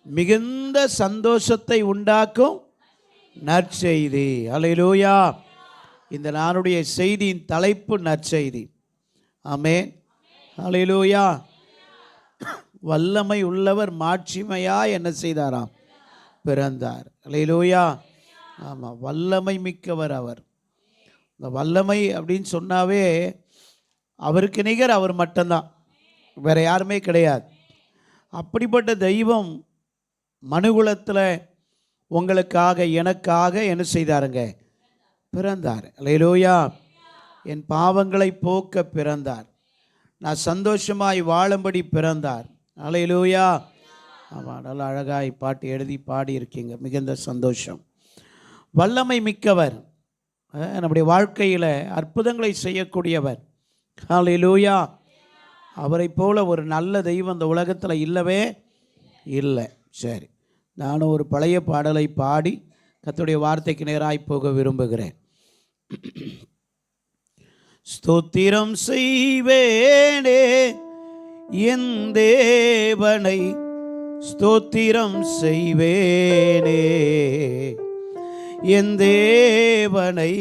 மிகுந்த சந்தோஷத்தை உண்டாக்கும் நற்செய்தி. அல்லேலூயா. இந்த நாளுடைய செய்தியின் தலைப்பு நற்செய்தி. ஆமென். அல்லேலூயா. வல்லமை உள்ளவர் மாட்சிமையாய் என்ன செய்தாராம்? பிறந்தார். அல்லேலூயா. ஆமாம், வல்லமை மிக்கவர் அவர். இந்த வல்லமை அப்படின்னு சொன்னாவே அவருக்கு நிகர் அவர் மட்டும்தான், வேற யாருமே கிடையாது. அப்படிப்பட்ட தெய்வம் மனுகுலத்தில் உங்களுக்காக எனக்காக என்ன செய்தாருங்க? பிறந்தார். அல்லேலூயா. என் பாவங்களை போக்க பிறந்தார். நான் சந்தோஷமாய் வாழும்படி பிறந்தார். அல்லேலூயா. ஆமாம், நல்லா அழகாய் பாட்டு எழுதி பாடியிருக்கீங்க. மிகுந்த சந்தோஷம். வல்லமை மிக்கவர், நம்முடைய வாழ்க்கையில் அற்புதங்களை செய்யக்கூடியவர். அல்லேலூயா. அவரை போல ஒரு நல்ல தெய்வம் இந்த உலகத்தில் இல்லவே இல்லை. சரி, நானும் ஒரு பழைய பாடலை பாடி கர்த்தருடைய வார்த்தைக்கு நேராய் போக விரும்புகிறேன். ஸ்தோத்திரம் செய்வேனே என் தேவனை, ஸ்தோத்திரம் செய்வேனே என் தேவனை,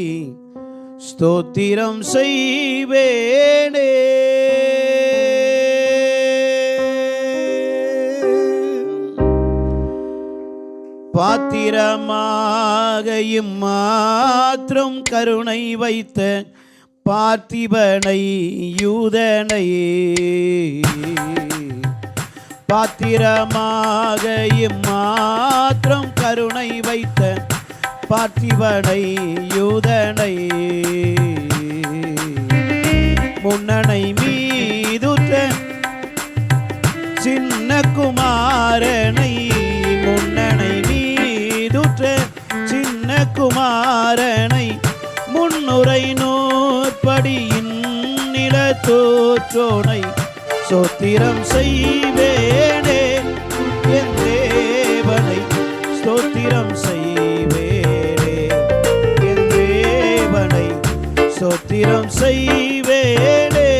ஸ்தோத்திரம் செய்வேனே. பாத்திரமாக இம்மாத்திரம் கருணை வைத்த பார்த்திபனை யூதனை, பாத்திரமாக இம்மாத்திரம் கருணை வைத்த பார்த்திபனை யூதனை, முன்னனை மீதுற்ற சின்ன குமாரனை, முன்னனை மீதுற்ற சின்ன குமாரனை, முன்னுரை நூற்படியின் நிலத்தோற்றோனை, ஸ்தோத்திரம் செய்வேனே என் தேவனை, ஸ்தோத்திரம் செய்வேனே என் தேவனை, ஸ்தோத்திரம் செய்வேனே.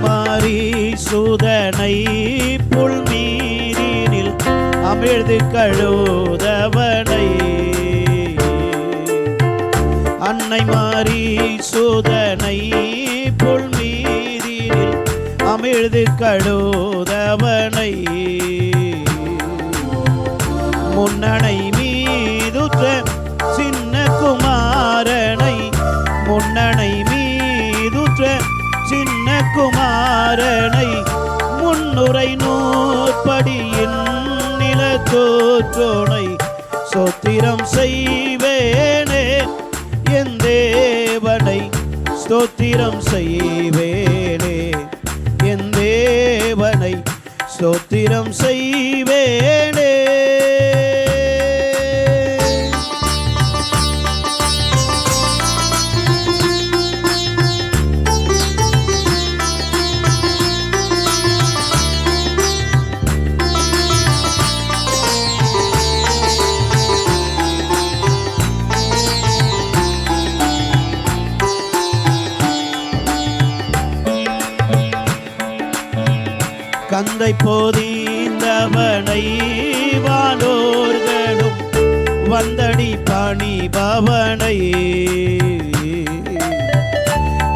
மாறி சூதனை புல்மீரினில் அமிழ்து கழுதவனை, அன்னை மாறி சூதனை புல்மீரினில் அமிழ்து கழுதவனை, முன்னனை மீதுற்ற சின்ன குமாரனை, முன்னனை மீதுற்ற சின்ன குமாரனை, முன்னுரை நூற்படியின் நிலத்தோற்றோனை, ஸ்தோத்திரம் செய்வேனே என் தேவனை, ஸ்தோத்திரம் செய்வேனே என் தேவனை, ஸ்தோத்திரம் செய்வேனே. கந்தை போதீந்தவனை வானோர்களும் வந்தடி பணிபவனை,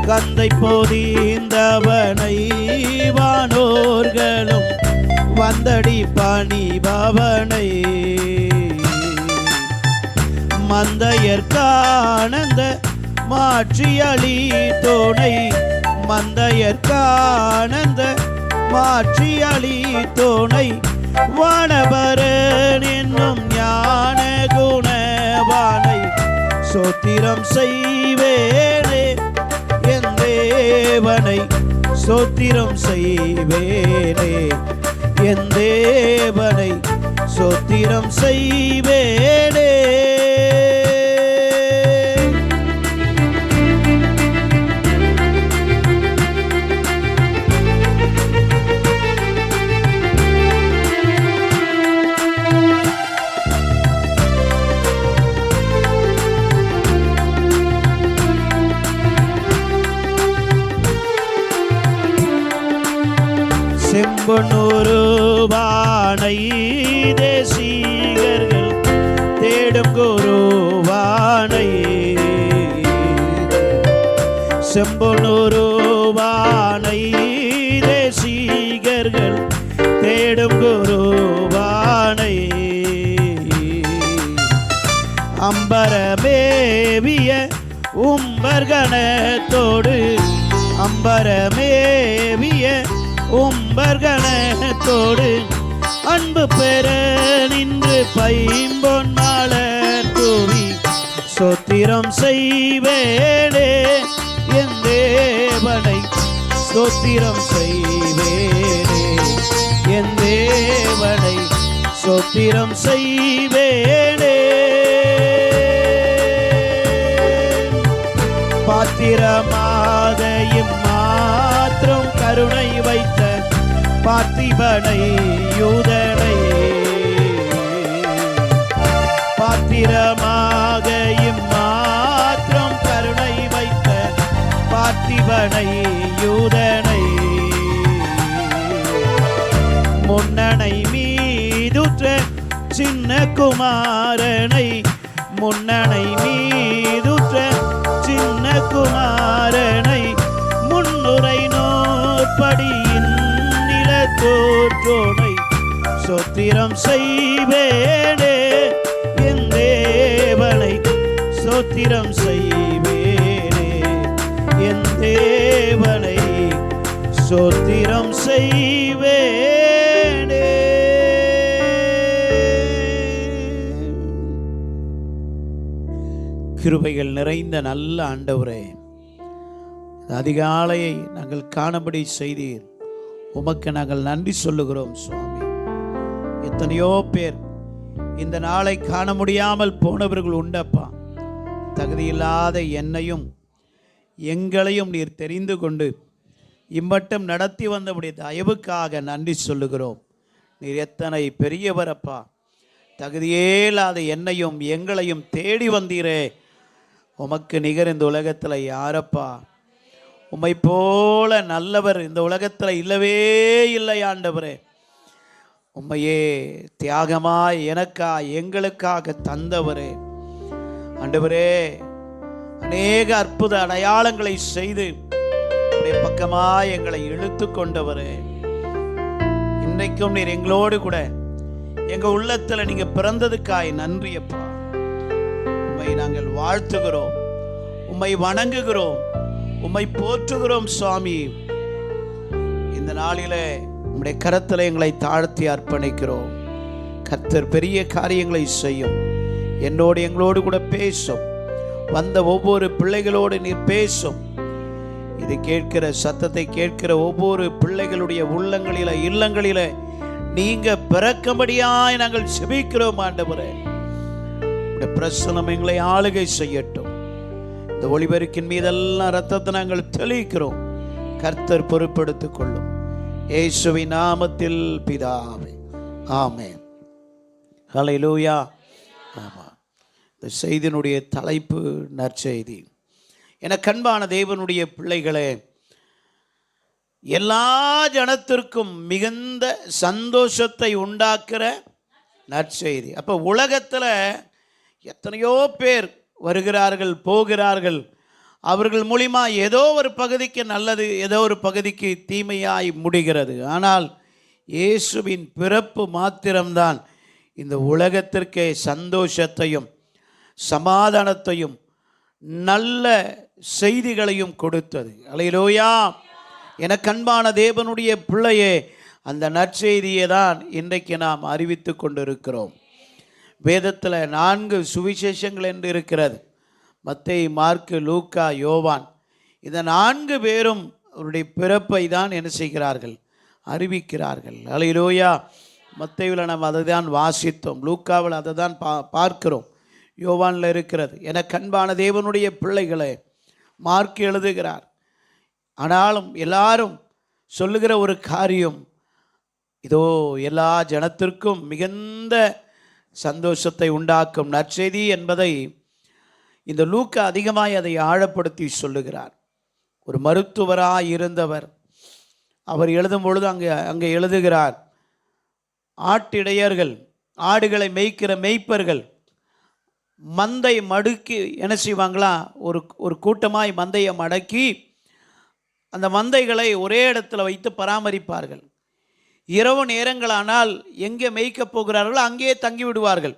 கந்தை போதீந்தவனை வானோர்களும் வந்தடி பணிபவனை, மந்தையர்கானந்த மாற்றியளி தோணை, மந்தையர்கானந்த மாற்றியளி தோணை, வானவரன் என்னும் ஞான குணவானை, ஸ்தோத்திரம் செய்வேனே என் தேவனை, ஸ்தோத்திரம் செய்வேனே என் தேவனை, சோத்திரம் செய்வேனே. செம்பொன்னுருவானை தேசிகர்கள் தேடும் குருவானை. செம்பொன்னுருவானை தேசிகர்கள் தேடும் குருவானை. அம்பரமேவிய உம்பர்கணத்தோடு அம்பரமேவிய உம்பர்கணத்தோடு அன்பு பெற நின்று பைம்பொன் மலர் தூவி சோத்திரம் செய்வேனே. என் தேவனை சோத்திரம் செய்வேனே. என் தேவனை சோத்திரம் செய்வேனே. பாத்திரமாக இம்மாத்திரம் கருணை வைத்த பார்த்திபனை யூதனை. பாத்திரமாக இம்மாத்திரம் கருணை வைத்த பார்த்திபனை யூதனை. முன்னணை மீதுற்ற சின்ன குமாரனை. முன்னணை மீதுற்ற சின்ன குமாரனை. முன்னுரை நோற்படியின் நிலத்தோற்றோனை சோத்திரம் செய்வேனே. என் தேவனை சோத்திரம் செய்வேனே. என் தேவனை சோத்திரம் செய்வேனே. கிருபைகள் நிறைந்த நல்ல ஆண்டவரே, அதிகாலையை நாங்கள் காணபடி செய்தீர். உமக்கு நாங்கள் நன்றி சொல்லுகிறோம் சுவாமி. எத்தனையோ பேர் இந்த நாளை காண முடியாமல் போனவர்கள் உண்டப்பா. தகுதியில்லாத என்னையும் எங்களையும் நீர் தெரிந்து கொண்டு இம்மட்டும் நடத்தி வந்தபடி தயவுக்காக நன்றி சொல்லுகிறோம். நீர் எத்தனை பெரியவரப்பா. தகுதியே இல்லாத என்னையும் எங்களையும் தேடி வந்தீரே. உமக்கு நிகர் இந்த உலகத்தில் யாரப்பா? உம்மை போல நல்லவர் இந்த உலகத்தில் இல்லவே இல்லை ஆண்டவரே. உம்மையே தியாகமாய் எனக்கா எங்களுக்காக தந்தவரே ஆண்டவரே. அநேக அற்புத அடையாளங்களை செய்து உடைய பக்கமாய் எங்களை இழுத்து கொண்டவரே. இன்றைக்கும் நீர் எங்களோடு கூட எங்க உள்ளத்துல நீங்க பிறந்ததுக்காய் நன்றி அப்பா. உம்மை நாங்கள் வாழ்த்துகிறோம், உம்மை வணங்குகிறோம், உம்மை போற்றுகிறோம் சுவாமி. இந்த நாளிலே உம்முடைய கரத்தில் எங்களை தாழ்த்தி அர்ப்பணிக்கிறோம். கர்த்தர் பெரிய காரியங்களை செய்யும். என்னோடு எங்களோடு கூட பேசும். வந்த ஒவ்வொரு பிள்ளைகளோடு நீர் பேசும். இது கேட்கிற சத்தத்தை கேட்கிற ஒவ்வொரு பிள்ளைகளுடைய உள்ளங்களில இல்லங்களில நீங்க பிறக்கும்படியாய் நாங்கள் செபிக்கிறோம் ஆண்டவரே. உம்முடைய பிரசன்னம் எங்களை ஆளுகை செய்யட்டும். இந்த ஒளிபெருக்கின் மீதெல்லாம் ரத்தத்தை நாங்கள் தெளிக்கிறோம். கர்த்தர் பொறுப்பெடுத்துக் கொள்ளும். இயேசுவின் நாமத்தில் பிதாவே, ஆமென். ஹல்லேலூயா. ஆமாம், இந்த செய்தியினுடைய தலைப்பு நற்செய்தி. என கண்பான தேவனுடைய பிள்ளைகளே, எல்லா ஜனத்திற்கும் மிகுந்த சந்தோஷத்தை உண்டாக்குற நற்செய்தி. அப்போ உலகத்தில் எத்தனையோ பேர் வருகிறார்கள் போகிறார்கள். அவர்கள் மூலிமா ஏதோ ஒரு பகுதிக்கு நல்லது, ஏதோ ஒரு பகுதிக்கு தீமையாய் முடிகிறது. ஆனால் இயேசுவின் பிறப்பு மாத்திரம்தான் இந்த உலகத்திற்கே சந்தோஷத்தையும் சமாதானத்தையும் நல்ல செய்திகளையும் கொடுத்தது. அல்லேலூயா. எனக்கு அன்பான தேவனுடைய பிள்ளையே, அந்த நற்செய்தியை தான் இன்றைக்கு நாம் அறிவித்து கொண்டிருக்கிறோம். வேதத்தில் 4 சுவிசேஷங்கள் என்று இருக்கிறது. மத்தேயு, மார்க்கு, லூக்கா, யோவான். இந்த 4 பேரும் அவருடைய பிறப்பை தான் என்ன செய்கிறார்கள்? அறிவிக்கிறார்கள். அல்லேலூயா. மத்தேயுவில் நம்ம அதை தான் வாசித்தோம், லூக்காவில் அதை தான் பார்க்கிறோம், யோவானில் இருக்கிறது. எனக்கு அன்பான தேவனுடைய பிள்ளைகளை மார்க் எழுதுகிறார். ஆனாலும் எல்லாரும் சொல்லுகிற ஒரு காரியம், இதோ எல்லா ஜனத்திற்கும் மிகுந்த சந்தோஷத்தை உண்டாக்கும் நற்செய்தி என்பதை இந்த லூக்கா அதிகமாய் அதை ஆழப்படுத்தி சொல்லுகிறார். ஒரு மருத்துவராக இருந்தவர், அவர் எழுதும் பொழுது அங்கே எழுதுகிறார், ஆட்டிடையர்கள், ஆடுகளை மேய்க்கிற மேய்ப்பர்கள் மந்தை மடுக்கி என்ன செய்வாங்களா, ஒரு கூட்டமாய் மந்தையை மடக்கி அந்த மந்தைகளை ஒரே இடத்துல வைத்து பராமரிப்பார்கள். இரவு நேரங்களானால் எங்கே மேய்க்கப் போகிறார்களோ அங்கேயே தங்கி விடுவார்கள்.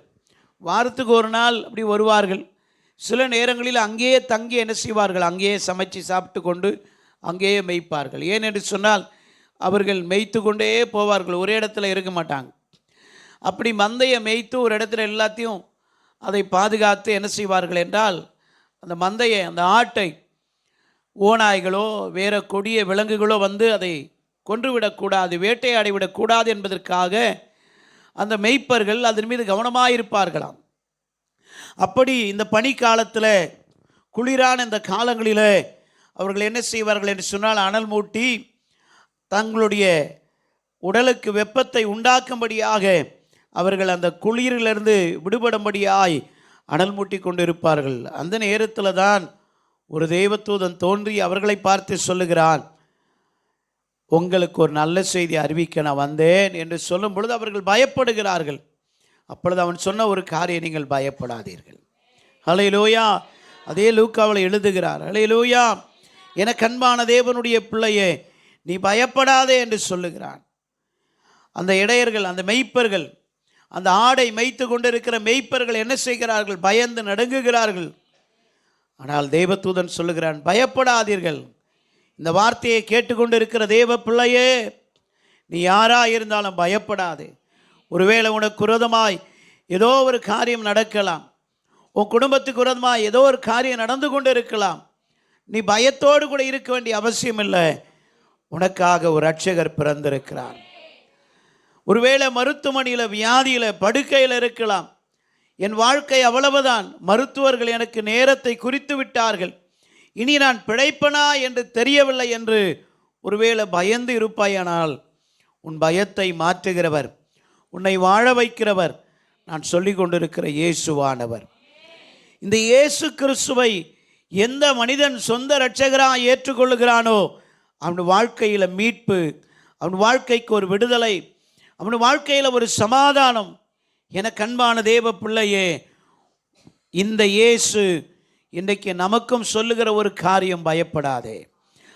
வாரத்துக்கு ஒரு நாள் அப்படி வருவார்கள். சில நேரங்களில் அங்கேயே தங்கி என்ன செய்வார்கள், அங்கேயே சமைச்சு சாப்பிட்டு கொண்டு அங்கேயே மேய்ப்பார்கள். ஏனென்று சொன்னால் அவர்கள் மேய்த்து கொண்டே போவார்கள், ஒரே இடத்துல இருக்க மாட்டாங்க. அப்படி மந்தையை மேய்த்து ஒரு இடத்துல எல்லாத்தையும் அதை பாதுகாத்து என்ன செய்வார்கள் என்றால், அந்த மந்தையை, அந்த ஆட்டை ஓநாய்களோ வேறு கொடிய விலங்குகளோ வந்து அதை கொன்றுவிடக்கூடாது, வேட்டையாடிவிடக்கூடாது என்பதற்காக அந்த மேய்ப்பர்கள் அதன் மீது கவனமாக இருப்பார்களாம். அப்படி இந்த பனிக்காலத்தில், குளிரான இந்த காலங்களில் அவர்கள் என்ன செய்வார்கள் என்று சொன்னால், அனல் மூட்டி தங்களுடைய உடலுக்கு வெப்பத்தை உண்டாக்கும்படியாக அவர்கள் அந்த குளிரிலிருந்து விடுபடும்படியாய் அனல் மூட்டி கொண்டு இருப்பார்கள். அந்த நேரத்தில் தான் ஒரு தேவதூதன் தோன்றி அவர்களை பார்த்து சொல்லுகிறான், உங்களுக்கு ஒரு நல்ல செய்தி அறிவிக்க நான் வந்தேன் என்று சொல்லும் பொழுது அவர்கள் பயப்படுகிறார்கள். அப்பொழுது அவன் சொன்ன ஒரு காரியம், நீங்கள் பயப்படாதீர்கள். ஹல்லேலூயா. அதே லூக்காவில் எழுதுகிறார், ஹல்லேலூயா, எனக்கு அன்பான தேவனுடைய பிள்ளையே, நீ பயப்படாதே என்று சொல்லுகிறான். அந்த இடையர்கள், அந்த மெய்ப்பர்கள், அந்த ஆடை மேய்த்து கொண்டிருக்கிற மெய்ப்பர்கள் என்ன செய்கிறார்கள், பயந்து நடுங்குகிறார்கள். ஆனால் தேவதூதன் சொல்லுகிறான், பயப்படாதீர்கள். இந்த வார்த்தையை கேட்டுக்கொண்டு இருக்கிற தேவ பிள்ளையே, நீ யாரா இருந்தாலும் பயப்படாதே. ஒருவேளை உனக்கு விரோதமாய் ஏதோ ஒரு காரியம் நடக்கலாம், உன் குடும்பத்துக்கு விரோதமாய் ஏதோ ஒரு காரியம் நடந்து கொண்டு இருக்கலாம். நீ பயத்தோடு கூட இருக்க வேண்டிய அவசியம் இல்லை. உனக்காக ஒரு இரட்சகர் பிறந்திருக்கிறார். ஒருவேளை மருத்துவமனையில், வியாதியில், படுக்கையில் இருக்கலாம். என் வாழ்க்கை அவ்வளவுதான், மருத்துவர்கள் எனக்கு நேரத்தை குறித்து விட்டார்கள், இனி நான் பிழைப்பனா என்று தெரியவில்லை என்று ஒருவேளை பயந்து இருப்பாயானால், உன் பயத்தை மாற்றுகிறவர், உன்னை வாழ வைக்கிறவர் நான் சொல்லி கொண்டிருக்கிற இயேசுவானவர். இந்த இயேசு கிறிஸ்துவை எந்த மனிதன் சொந்த இரட்சகராக ஏற்றுக்கொள்ளுகிறானோ அவன் வாழ்க்கையில் மீட்பு, அவன் வாழ்க்கைக்கு ஒரு விடுதலை, அவன் வாழ்க்கையில் ஒரு சமாதானம். எனக்கு அன்பான தேவ பிள்ளையே, இந்த இயேசு இன்றைக்கு நமக்கும் சொல்லுகிற ஒரு காரியம், பயப்படாதே.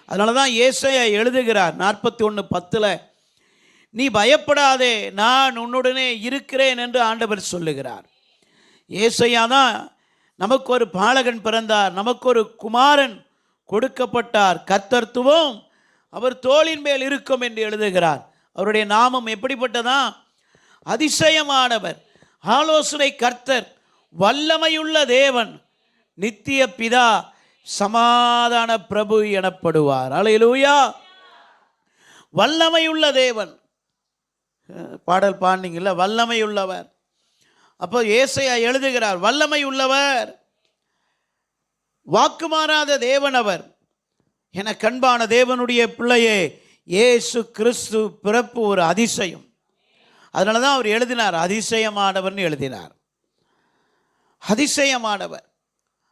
அதனால தான் ஏசாயா எழுதுகிறார் 41:10, நீ பயப்படாதே, நான் உன்னுடனே இருக்கிறேன் என்று ஆண்டவர் சொல்லுகிறார். ஏசாயா தான் நமக்கு ஒரு பாலகன் பிறந்தார், நமக்கு ஒரு குமாரன் கொடுக்கப்பட்டார், கர்த்தத்துவம் அவர் தோளின் மேல் இருக்கும் என்று எழுதுகிறார். அவருடைய நாமம் எப்படிப்பட்டதா, அதிசயமானவர், ஆலோசனை கர்த்தர், வல்லமையுள்ள தேவன், நித்திய பிதா, சமாதான பிரபு எனப்படுவார். அல்லேலூயா. வல்லமையுள்ள தேவன், பாடல் பாடினீங்கல்ல, வல்லமையுள்ளவர். அப்போ ஏசாயா எழுதுகிறார், வல்லமை உள்ளவர், வாக்கு மாறாத தேவன் அவர். என கண்பான தேவனுடைய பிள்ளையே, இயேசு கிறிஸ்து பிறப்பு ஒரு அதிசயம். அதனால தான் அவர் எழுதினார், அதிசயமானவர்னு எழுதினார். அதிசயமானவர்,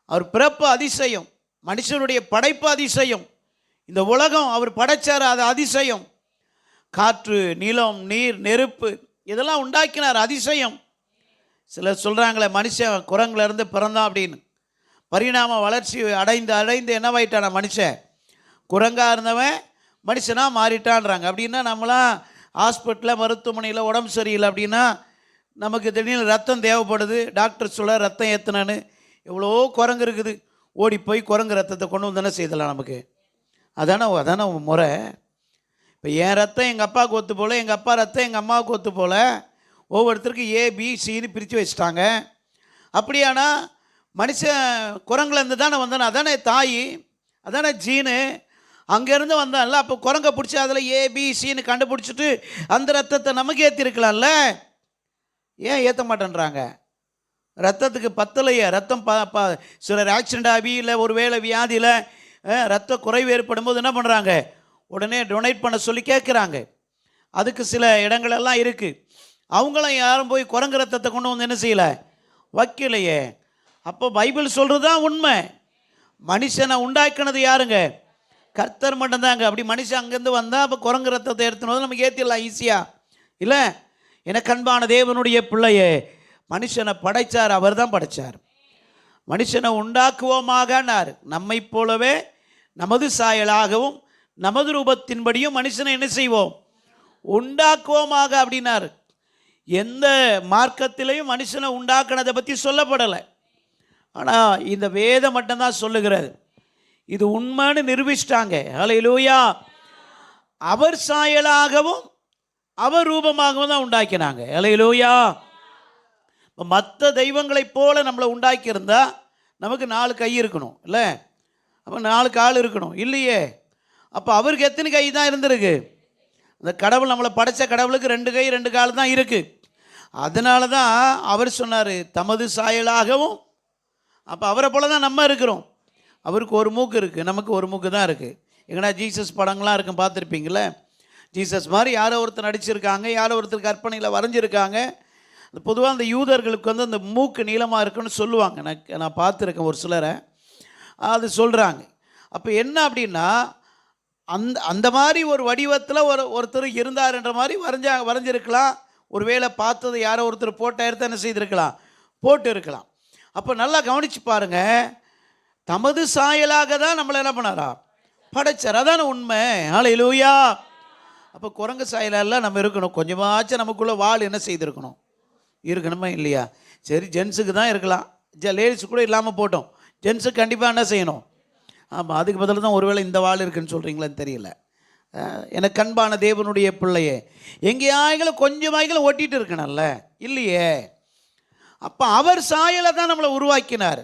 அவர் பிறப்பு அதிசயம், மனுஷனுடைய படைப்பு அதிசயம். இந்த உலகம் அவர் படைச்சார், அது அதிசயம். காற்று, நிலம், நீர், நெருப்பு இதெல்லாம் உண்டாக்கினார், அதிசயம். சிலர் சொல்கிறாங்களே, மனுஷன் குரங்குல இருந்து பிறந்தான் அப்படின்னு. பரிணாம வளர்ச்சி அடைந்து என்னவாயிட்டான மனுஷன், குரங்காக இருந்தவன் மனுஷனாக மாறிட்டான்றாங்க. அப்படின்னா நம்மளாம் ஹாஸ்பிட்டலில், மருத்துவமனையில் உடம்பு சரியில்லை அப்படின்னா நமக்கு திடீர்னு ரத்தம் தேவைப்படுது, டாக்டர் சொல்ல ரத்தம் ஏற்றினான்னு, எவ்வளோ குரங்கு இருக்குது, ஓடி போய் குரங்கு ரத்தத்தை கொண்டு வந்து தானே செய்தலாம் நமக்கு. அதானே முறை. இப்போ என் ரத்தம் எங்கள் அப்பாவுக்கு ஒத்து போல், எங்கள் அப்பா ரத்தம் எங்கள் அம்மாவுக்கு ஒத்து போல், ஒவ்வொருத்தருக்கு ஏபிசின்னு பிரித்து வச்சுட்டாங்க. அப்படியானா மனுஷன் குரங்குலேருந்து தானே வந்தானே, அதானே தாய், அதானே ஜீனு. அங்கேருந்து வந்தான்ல, அப்போ குரங்க பிடிச்சி அதில் ஏபிசின்னு கண்டுபிடிச்சிட்டு அந்த ரத்தத்தை நமக்கு ஏற்றிருக்கலாம்ல. ஏன் ஏற்ற மாட்டேன்றாங்க? ரத்தத்துக்கு பத்தலையே. ரத்தம் சிலர் ஆக்சிடெண்ட் ஆகி இல்லை ஒரு வேளை வியாதியில் ரத்த குறைவு ஏற்படும் போது என்ன பண்ணுறாங்க, உடனே டொனேட் பண்ண சொல்லி கேட்குறாங்க. அதுக்கு சில இடங்களெல்லாம் இருக்குது. அவங்களும் யாரும் போய் குரங்கு ரத்தத்தை கொண்டு வந்து என்ன செய்யலை, வைக்கலையே. அப்போ பைபிள் சொல்கிறது தான் உண்மை. மனுஷனை உண்டாக்கினது யாருங்க? கர்த்தர் மட்டும்தாங்க. அப்படி மனுஷன் அங்கேருந்து வந்தால் அப்போ குரங்கு ரத்தத்தை எடுத்துன்னு வந்து நமக்கு ஏற்றிடலாம் ஈஸியாக இல்லை. எனக்கு அன்பான தேவனுடைய பிள்ளையே, மனுஷனை படைத்தார், அவர் தான் படைத்தார். மனுஷனை உண்டாக்குவோமாகனார். நம்மை போலவே நமது சாயலாகவும் நமது ரூபத்தின்படியும் மனுஷனை என்ன செய்வோம், உண்டாக்குவோமாக அப்படின்னார். எந்த மார்க்கத்திலையும் மனுஷனை உண்டாக்குனதை பற்றி சொல்லப்படலை. ஆனால் இந்த வேதம் மட்டும்தான் சொல்லுகிறது. இது உண்மைன்னு நிரூபிச்சிட்டாங்க. ஹல்லேலூயா. அவர் சாயலாகவும் அவர் ரூபமாகவும் தான் உண்டாக்கினாங்க. ஹல்லேலூயா. இப்போ மற்ற தெய்வங்களைப் போல நம்மளை உண்டாக்கியிருந்தா நமக்கு 4 கை இருக்கணும் இல்லை, அப்போ 4 கால் இருக்கணும் இல்லையே. அப்போ அவருக்கு எத்தனை கை தான் இருந்திருக்கு? அந்த கடவுள் நம்மளை படைத்த கடவுளுக்கு 2 கை 2 கால் தான் இருக்குது. அதனால தான் அவர் சொன்னார் தமது சாயலாகவும். அப்போ அவரை போல தான் நம்ம இருக்கிறோம். அவருக்கு ஒரு மூக்கு இருக்குது, நமக்கு ஒரு மூக்கு தான் இருக்குது. எங்கன்னா ஜீசஸ் படங்கள்லாம் இருக்கும், பார்த்துருப்பீங்களே. ஜீசஸ் மாதிரி யாரோ ஒருத்தர் நடிச்சிருக்காங்க, யாரோ ஒருத்தர் கற்பனையில் வரைஞ்சிருக்காங்க. பொதுவாக அந்த யூதர்களுக்கு வந்து அந்த மூக்கு நீளமாக இருக்குன்னு சொல்லுவாங்க. நான் பார்த்துருக்கேன் ஒரு சிலரை அது சொல்கிறாங்க. அப்போ என்ன அப்படின்னா அந்த மாதிரி ஒரு வடிவத்தில் ஒருத்தர் இருந்தார்ன்ற மாதிரி வரைஞ்சிருக்கலாம். ஒரு வேளை பார்த்தது யாரோ ஒருத்தர் போட்ட எடுத்து என்ன செய்திருக்கலாம், போட்டு இருக்கலாம். அப்போ நல்லா கவனித்து பாருங்கள், தமது சாயலாக தான் நம்மளை என்ன பண்ணாரா, படைச்சார். அதான உண்மை. ஹல்லேலூயா. அப்போ குரங்கு சாயலாலாம் நம்ம இருக்கணும். கொஞ்சமாச்சும் நமக்குள்ளே வால் என்ன செய்திருக்கணும், இருக்கணுமா இல்லையா? சரி, ஜென்ஸுக்கு தான் இருக்கலாம், லேடிஸு கூட இல்லாமல் போட்டோம். ஜென்ஸுக்கு கண்டிப்பாக என்ன செய்யணும்? ஆமாம், அதுக்கு பதில் தான் ஒருவேளை இந்த வால் இருக்குன்னு சொல்கிறீங்களான்னு தெரியல. எனக்கு அன்பான தேவனுடைய பிள்ளையே, எங்கேயாயிலும் கொஞ்சமாயிலும் ஓட்டிகிட்டு இருக்கணும்ல இல்லையே. அப்போ அவர் சாயலை தான் நம்மளை உருவாக்கினார்.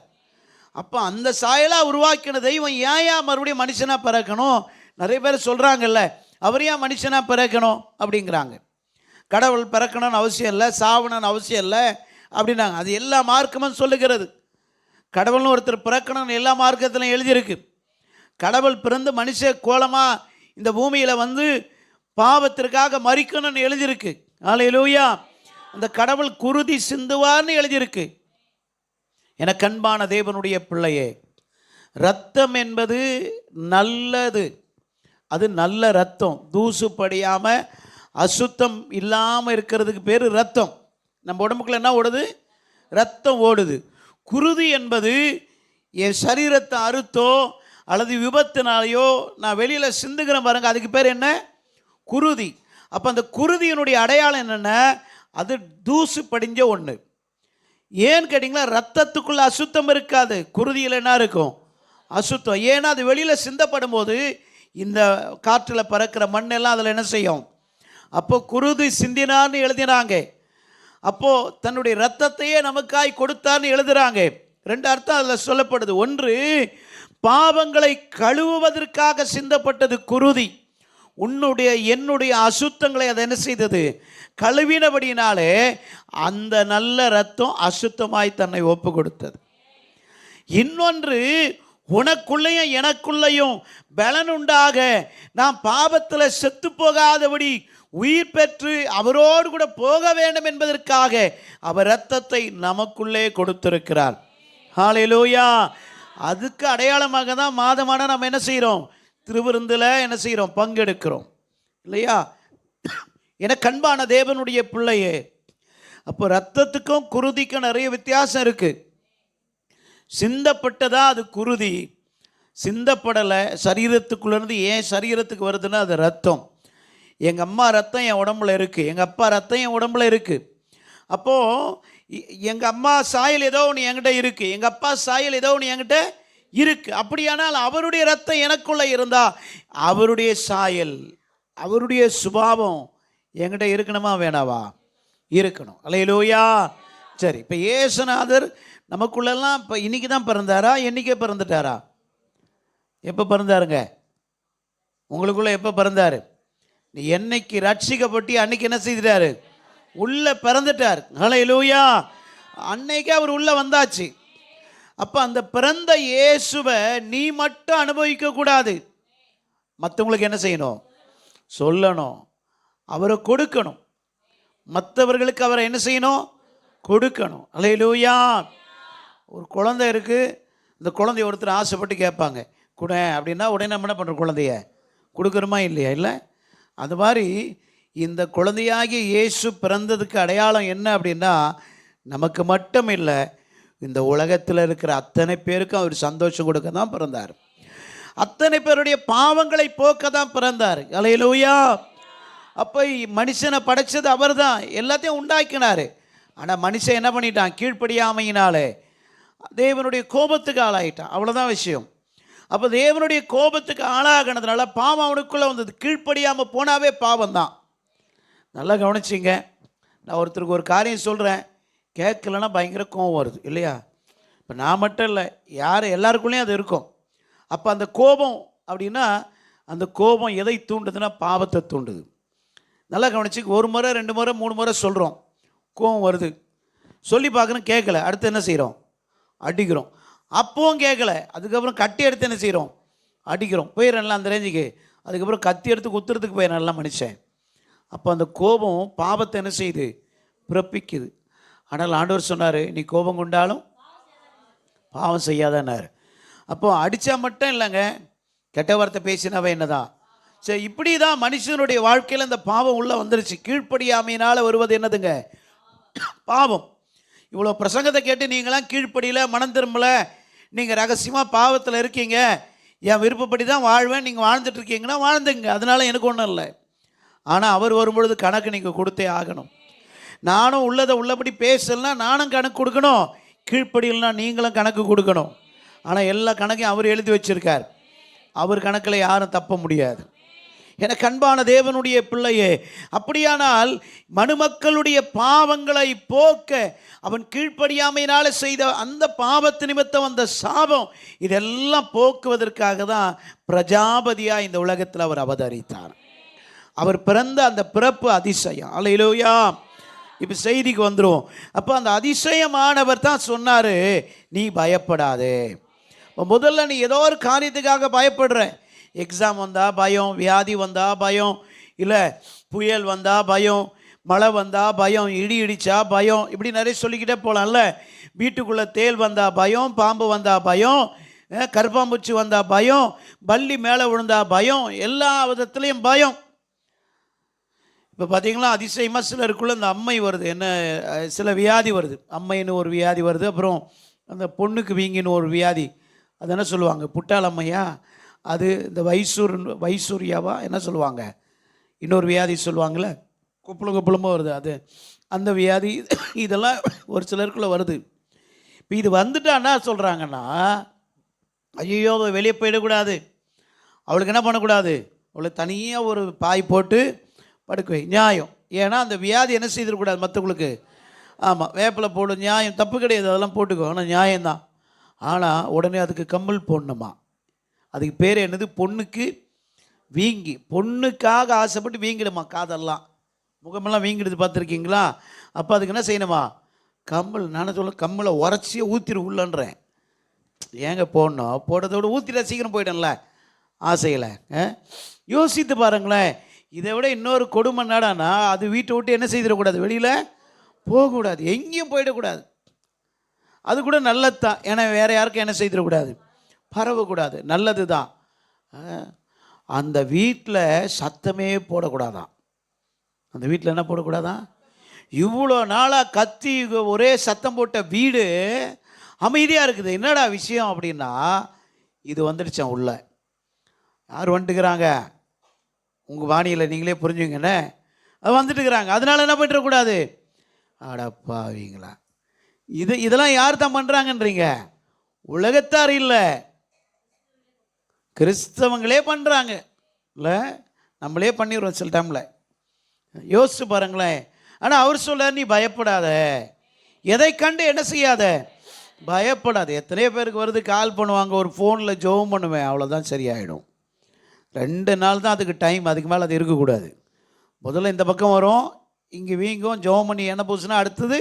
அப்போ அந்த சாயலாக உருவாக்கின தெய்வம் ஏன் மறுபடியும் மனுஷனாக பிறக்கணும்? நிறைய பேர் சொல்கிறாங்கல்ல, அவர் ஏன் மனுஷனாக பிறக்கணும் அப்படிங்கிறாங்க. கடவுள் பிறக்கணும்னு அவசியம் இல்லை, சாவணும்னு அவசியம் இல்லை அப்படின்னாங்க. அது எல்லா மார்க்கமும் சொல்லுகிறது. கடவுள்னு ஒருத்தர் பிறக்கணும்னு எல்லா மார்க்கத்திலும் எழுதியிருக்கு. கடவுள் பிறந்து மனுஷ கோலமாக இந்த பூமியில் வந்து பாவத்திற்காக மரிக்கணும்னு எழுதியிருக்கு. ஹல்லேலூயா. அந்த கடவுள் குருதி சிந்துவார்னு எழுதியிருக்கு. எனக்கு அன்பான தேவனுடைய பிள்ளையே, இரத்தம் என்பது நல்லது. அது நல்ல இரத்தம், தூசுப்படியாமல் அசுத்தம் இல்லாமல் இருக்கிறதுக்கு பேர் இரத்தம். நம்ம உடம்புக்குள்ள என்ன ஓடுது? இரத்தம் ஓடுது. குருதி என்பது என் சரீரத்தை அறுத்தோ அல்லது விபத்தினாலேயோ நான் வெளியில் சிந்துகிறேன் பாருங்க, அதுக்கு பேர் என்ன? குருதி. அப்போ அந்த குருதியினுடைய அடையாளம் என்னென்ன? அது தூசு படிஞ்ச ஒன்று. ஏன்னு கேட்டிங்களா, ரத்தத்துக்குள்ளே அசுத்தம் இருக்காது, குருதியில் என்ன இருக்கும்? அசுத்தம். ஏன்னா அது வெளியில் சிந்தப்படும் போது இந்த காற்றில் பறக்கிற மண்ணெல்லாம் அதில் என்ன செய்யும்? அப்போ குருதி சிந்தினார்னு எழுதினாங்க. அப்போது தன்னுடைய ரத்தத்தையே நமக்காய் கொடுத்தார்னு எழுதுகிறாங்க. 2 அர்த்தம் அதில் சொல்லப்படுது. ஒன்று, பாவங்களை கழுவுவதற்காக சிந்தப்பட்டது குருதி. என்னுடைய அசுத்தங்களை அதை என்ன செய்தது? கழுவினபடினாலே அந்த நல்ல ரத்தம் அசுத்தமாய் தன்னை ஒப்பு கொடுத்தது. இன்னொன்று, உனக்குள்ளேயும் எனக்குள்ளேயும் பலன் உண்டாக நாம் பாவத்தில் செத்து போகாதபடி உயிர் பெற்று அவரோடு கூட போக வேண்டும் என்பதற்காக அவர் இரத்தத்தை நமக்குள்ளே கொடுத்திருக்கிறார். ஹல்லேலூயா. அதுக்கு அடையாளமாக தான் மாதமான நம்ம என்ன செய்கிறோம்? திருவிருந்தில் என்ன செய்கிறோம்? பங்கெடுக்கிறோம் இல்லையா? எனக்கு அன்பான தேவனுடைய பிள்ளையே, அப்போ ரத்தத்துக்கும் குருதிக்கும் நிறைய வித்தியாசம் இருக்குது. சிந்தப்பட்டதா அது குருதி, சிந்தப்படலை சரீரத்துக்குள்ளேருந்து ஏன் சரீரத்துக்கு வருதுன்னா அது ரத்தம். எங்கள் அம்மா ரத்தம் என் உடம்புல இருக்குது, எங்கள் அப்பா ரத்தம் என் உடம்புல இருக்குது. அப்போது எங்கள் அம்மா சாயல் ஏதோ ஒன்று என்கிட்ட இருக்குது, எங்கள் அப்பா சாயல் ஏதோ ஒன்று என்கிட்ட இருக்குது. அப்படியானால் அவருடைய ரத்தம் எனக்குள்ளே இருந்தால் அவருடைய சாயல், அவருடைய சுபாவம் என்கிட்ட இருக்கணுமா வேணாவா? இருக்கணும். அல்லேலூயா. சரி, இப்போ இயேசுநாதர் நமக்குள்ளெல்லாம் இப்போ இன்றைக்கி தான் பிறந்தாரா, என்றைக்கே பிறந்துட்டாரா? எப்போ பிறந்தாருங்க? உங்களுக்குள்ளே எப்போ பிறந்தார்? நீ என்னைக்கு ரட்சிக்கப்பட்டு அன்னைக்கு என்ன செய்துட்டாரு? உள்ளே பிறந்துட்டார். ஹல்லேலூயா. அன்னைக்கு அவர் உள்ளே வந்தாச்சு. அப்போ அந்த பிறந்த இயேசுவை நீ மட்டும் அனுபவிக்கக்கூடாது, மற்றவங்களுக்கு என்ன செய்யணும்? சொல்லணும், அவரை கொடுக்கணும். மற்றவர்களுக்கு அவரை என்ன செய்யணும்? கொடுக்கணும். ஹல்லேலூயா. ஒரு குழந்தை இருக்குது, இந்த குழந்தைய ஒருத்தர் ஆசைப்பட்டு கேட்பாங்க, கூட அப்படின்னா உடனே நம்ம என்ன பண்ணுறோம்? குழந்தைய கொடுக்குறோமா இல்லையா? இல்லை. அது மாதிரி இந்த குழந்தையாகிய இயேசு பிறந்ததுக்கு அடையாளம் என்ன அப்படின்னா, நமக்கு மட்டும் இல்லை, இந்த உலகத்தில் இருக்கிற அத்தனை பேருக்கும் அவர் சந்தோஷம் கொடுக்க தான் பிறந்தார். அத்தனை பேருடைய பாவங்களை போக்க தான் பிறந்தார். ஹல்லேலூயா. அப்போ மனுஷனை படைச்சது அவர் தான், எல்லாத்தையும் உண்டாக்கினார். ஆனால் மனுஷன் என்ன பண்ணிட்டான்? கீழ்ப்படியாமையினாலே தேவனுடைய கோபத்துக்கு ஆளாயிட்டான். அவ்வளோதான் விஷயம். அப்போ தேவனுடைய கோபத்துக்கு ஆளாகினதுனால பாவம் அவனுக்குள்ளே வந்தது. கீழ்ப்படியாமல் போனாவே பாவம் தான். நல்லா கவனிச்சிங்க. நான் ஒருத்தருக்கு ஒரு காரியம் சொல்கிறேன், கேட்கலன்னா பயங்கர கோபம் வருது இல்லையா? இப்போ நான் மட்டும் இல்லை, எல்லாருக்குள்ளேயும் அது இருக்கும். அப்போ அந்த கோபம் அப்படின்னா, அந்த கோபம் எதை தூண்டுதுன்னா பாவத்தை தூண்டுது. நல்லா கவனிச்சு, ஒரு முறை 2 முறை 3 முறை சொல்கிறோம், கோபம் வருது, சொல்லி பார்க்குறோம், கேட்கல, அடுத்து என்ன செய்கிறோம்? அடிக்கிறோம். அப்பவும் கேட்கல, அதுக்கப்புறம் கட்டி எடுத்து என்ன செய்கிறோம்? அடிக்கிறோம். போயிடறேன்ல அந்த ரேஞ்சுக்கு. அதுக்கப்புறம் கத்தி எடுத்து குத்துறதுக்கு போயிடறேன்ல மனுஷன். அப்போ அந்த கோபம் பாவத்தை என்ன செய்யுது? பிறப்பிக்குது. ஆனால் ஆண்டவர் சொன்னார், நீ கோபம் கொண்டாலும் பாவம் செய்யாதன்னார். அப்போ அடித்தா மட்டும் இல்லைங்க, கெட்ட வார்த்தை பேசினவன் என்னதான். சரி, இப்படி தான் மனுஷனுடைய வாழ்க்கையில் இந்த பாவம் உள்ளே வந்துருச்சு. கீழ்ப்படியாமையினால் வருவது என்னதுங்க? பாவம். இவ்வளோ பிரசங்கத்தை கேட்டு நீங்களாம் கீழ்ப்படியில், மனம் திரும்பலை, நீங்கள் ரகசியமாக பாவத்தில் இருக்கீங்க, என் விருப்பப்படி தான் வாழ்வேன், நீங்கள் வாழ்ந்துட்டு இருக்கீங்கன்னா வாழ்ந்துங்க, அதனால எனக்கு ஒன்றும் இல்லை. ஆனால் அவர் வரும்பொழுது கணக்கு நீங்கள் கொடுத்தே ஆகணும். நானும் உள்ளதை உள்ளபடி பேசலைன்னா நானும் கணக்கு கொடுக்கணும், கீழ்ப்படியில்னா நீங்களும் கணக்கு கொடுக்கணும். ஆனால் எல்லா கணக்கையும் அவர் எழுதி வச்சிருக்கார். அவர் கணக்கில் யாரும் தப்ப முடியாது. எனக்கு அன்பான தேவனுடைய பிள்ளையே, அப்படியானால் மனுமக்களுடைய பாவங்களை போக்க அவன் கீழ்ப்படியாமையினால் செய்த அந்த பாவத்து நிமித்தம் அந்த சாபம், இதெல்லாம் போக்குவதற்காக தான் பிரஜாபதியாக இந்த உலகத்தில் அவர் அவதரித்தார். அவர் பிறந்த அந்த பிறப்பு அதிசயம். அல்லேலூயா. இப்போ செய்திக்கு வந்துடும். அப்போ அந்த அதிசயமானவர் தான் சொன்னார், நீ பயப்படாதே. முதல்ல நீ ஏதோ ஒரு காரியத்துக்காக பயப்படுற. எக்ஸாம் வந்தால் பயம், வியாதி வந்தால் பயம், இல்லை புயல் வந்தால் பயம், மழை வந்தால் பயம், இடி இடித்தா பயம், இப்படி நிறைய சொல்லிக்கிட்டே போகலாம்ல. வீட்டுக்குள்ளே தேள் வந்தால் பயம், பாம்பு வந்தால் பயம், கருப்பாம்பூச்சி வந்தால் பயம், பல்லி மேலே விழுந்தா பயம், எல்லா விதத்துலேயும் பயம். இப்போ பார்த்தீங்களா, அதிசயமாக சிலருக்குள்ளே இந்த அம்மை வருது, என்ன சில வியாதி வருது. அம்மைன்னு ஒரு வியாதி வருது. அப்புறம் அந்த பொண்ணுக்கு வீங்கின்னு ஒரு வியாதி, அது என்ன சொல்லுவாங்க? புட்டாள் அம்மையா? அது இந்த வைசூரியாவா என்ன சொல்லுவாங்க? இன்னொரு வியாதி சொல்லுவாங்களே, குப்பளமாக வருது, அது அந்த வியாதி. இதெல்லாம் ஒரு சிலருக்குள்ளே வருது. இப்போ இது வந்துட்டா என்ன சொல்கிறாங்கன்னா, ஐயோ வெளியே போயிடக்கூடாது, அவளுக்கு என்ன பண்ணக்கூடாது, அவளை தனியாக ஒரு பாய் போட்டு படுக்க வை. நியாயம். ஏன்னா அந்த வியாதி என்ன செய்திடக்கூடாது மற்றவங்களுக்கு. ஆமாம், வேப்பிலை போடு, நியாயம், தப்பு கிடையாது, அதெல்லாம் போட்டுக்கோ, ஆனால் நியாயம்தான். ஆனால் உடனே அதுக்கு கம்மல் போடணுமா? அதுக்கு பேர் என்னது? பொண்ணுக்கு வீங்கி, பொண்ணுக்காக ஆசைப்பட்டு வீங்கிடுமா காதெல்லாம், முகமெல்லாம் வீங்கிடுது, பார்த்துருக்கீங்களா? அப்போ அதுக்கு என்ன செய்யணுமா? கம்மல். நானே சொல்ல, கம்மலை உரைச்சியே ஊற்றிடு உள்ளன்றேன். ஏங்க போடணும்? போடுறதோட ஊற்றிட சீக்கிரம் போயிடல ஆசையில். யோசித்து பாருங்களேன். இதை விட இன்னொரு கொடுமை என்னடானா, அது வீட்டை விட்டு என்ன செய்திடக்கூடாது, வெளியில் போகக்கூடாது, எங்கேயும் போயிடக்கூடாது. அது கூட நல்லது தான். ஏன்னா வேறு யாருக்கும் என்ன செய்திடக்கூடாது, பரவக்கூடாது, நல்லது தான். அந்த வீட்டில் சத்தமே போடக்கூடாதான். அந்த வீட்டில் என்ன போடக்கூடாதான்? இவ்வளோ நாளாக கத்தி ஒரே சத்தம் போட்ட வீடு அமைதியாக இருக்குது. என்னடா விஷயம் அப்படின்னா, இது வந்துடுச்சான் உள்ள. யார் வந்துட்டுக்கிறாங்க? உங்கள் வாணியில் நீங்களே புரிஞ்சுங்கண்ணே, அது வந்துட்டுக்கிறாங்க. அதனால என்ன பண்ணிடக்கூடாது? அடப்பாவீங்களா, இதெல்லாம் யார் தான் பண்ணுறாங்கன்றீங்க? உலகத்தார் இல்லை, கிறிஸ்தவங்களே பண்ணுறாங்க இல்லை? நம்மளே பண்ணிடுறோம் சில டைமில். யோசிச்சு பாருங்களேன். ஆனால் அவர் சொல்ல, நீ பயப்படாத, எதை கண்டு என்ன செய்யாத, பயப்படாது. எத்தனையோ பேருக்கு வருது, கால் பண்ணுவாங்க, ஒரு ஃபோனில் ஜெபம் பண்ணுவேன், அவ்வளோதான் சரியாயிடும். 2 நாள் தான் அதுக்கு டைம், அதுக்கு மேலே அது இருக்கக்கூடாது. முதல்ல இந்த பக்கம் வரும், இங்கே வீங்கும், ஜெபம் பண்ணி எண்ணெய் பூசினா அடுத்தது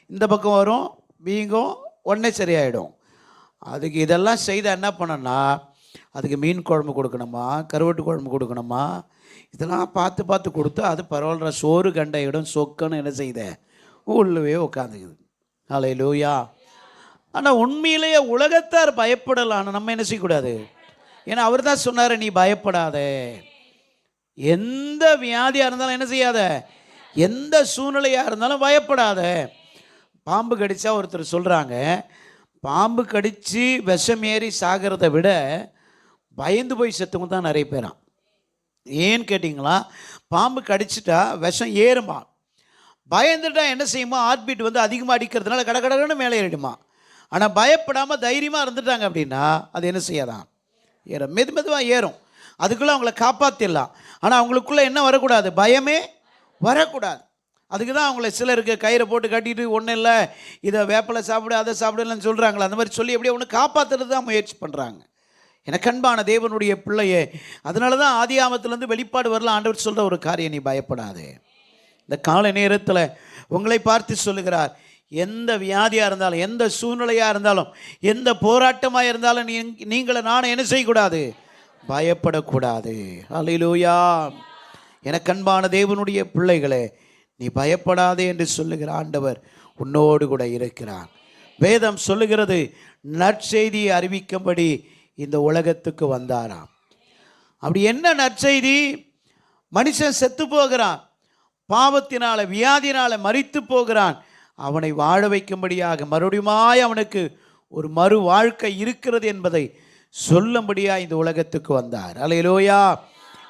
இந்த பக்கம் வரும், வீங்கும், உடனே சரியாயிடும். அதுக்கு இதெல்லாம் செய்தால் என்ன பண்ணணும்னா, அதுக்கு மீன் குழம்பு கொடுக்கணுமா, கருவாட்டு குழம்பு கொடுக்கணுமா, இதெல்லாம் பார்த்து பார்த்து கொடுத்தா அது பரவாயில்ல. சோறு கண்ட இடம் சொக்கன்னு என்ன செய்த உள்ளவே உட்காந்துக்குது. ஹல்லேலூயா. ஆனால் உண்மையிலேயே உலகத்தார் பயப்படலான்னு நம்ம என்ன செய்யக்கூடாது. ஏன்னா அவர் தான் சொன்னார், நீ பயப்படாத, எந்த வியாதியாக இருந்தாலும் என்ன செய்யாத, எந்த சூழ்நிலையாக இருந்தாலும் பயப்படாத. பாம்பு கடித்தா ஒருத்தர் சொல்கிறாங்க, பாம்பு கடித்து விஷம் ஏறி சாகிறத விட பயந்து போய் செத்தவங்க தான் நிறைய பேராம். ஏன்னு கேட்டிங்களா, பாம்பு கடிச்சிட்டா விஷம் ஏறுமா, பயந்துட்டா என்ன செய்யுமா, ஹார்ட் பீட் வந்து அதிகமாக அடிக்கிறதுனால கடகடன்னு மேலே ஏறிடுமா. ஆனால் பயப்படாமல் தைரியமாக இருந்துட்டாங்க அப்படின்னா அது என்ன செய்யாதான், ஏறும், மெதுவாக ஏறும். அதுக்குள்ளே அவங்கள காப்பாற்றிடலாம். ஆனால் அவங்களுக்குள்ளே என்ன வரக்கூடாது, பயமே வரக்கூடாது. அதுக்கு தான் அவங்கள சிலருக்கு கயிறை போட்டு கட்டிட்டு ஒன்றும் இல்லை, இதை வேப்பிலை சாப்பிடு அதை சாப்பிடலன்னு சொல்கிறாங்களா, அந்த மாதிரி சொல்லி எப்படியே ஒன்று காப்பாற்றுறது தான் முயற்சி பண்ணுறாங்க. எனக்கு அன்பான தேவனுடைய பிள்ளையே, அதனால தான் ஆதியாமத்திலேருந்து வெளிப்பாடு வரலாம் ஆண்டவர் சொல்கிற ஒரு காரியம், நீ பயப்படாது. இந்த கால நேரத்தில் உங்களை பார்த்து சொல்லுகிறார், எந்த வியாதியாக இருந்தாலும், எந்த சூழ்நிலையாக இருந்தாலும், எந்த போராட்டமாக இருந்தாலும் நீங்களை நானும் என்ன செய்யக்கூடாது, பயப்படக்கூடாது. ஹல்லேலூயா. எனக்கு அன்பான தேவனுடைய பிள்ளைகளே, நீ பயப்படாதே என்று சொல்லுகிற ஆண்டவர் உன்னோடு கூட இருக்கிறார். வேதம் சொல்லுகிறது, நற்செய்தியை அறிவிக்கும்படி இந்த உலகத்துக்கு வந்தாராம். அப்படி என்ன நற்செய்தி? மனுஷன் செத்து போகிறான், பாவத்தினால வியாதினால மரித்து போகிறான், அவனை வாழ வைக்கும்படியாக மறுபடியுமாய் அவனுக்கு ஒரு மறு வாழ்க்கை இருக்கிறது என்பதை சொல்லும்படியாக இந்த உலகத்துக்கு வந்தார். அல்லேலூயா.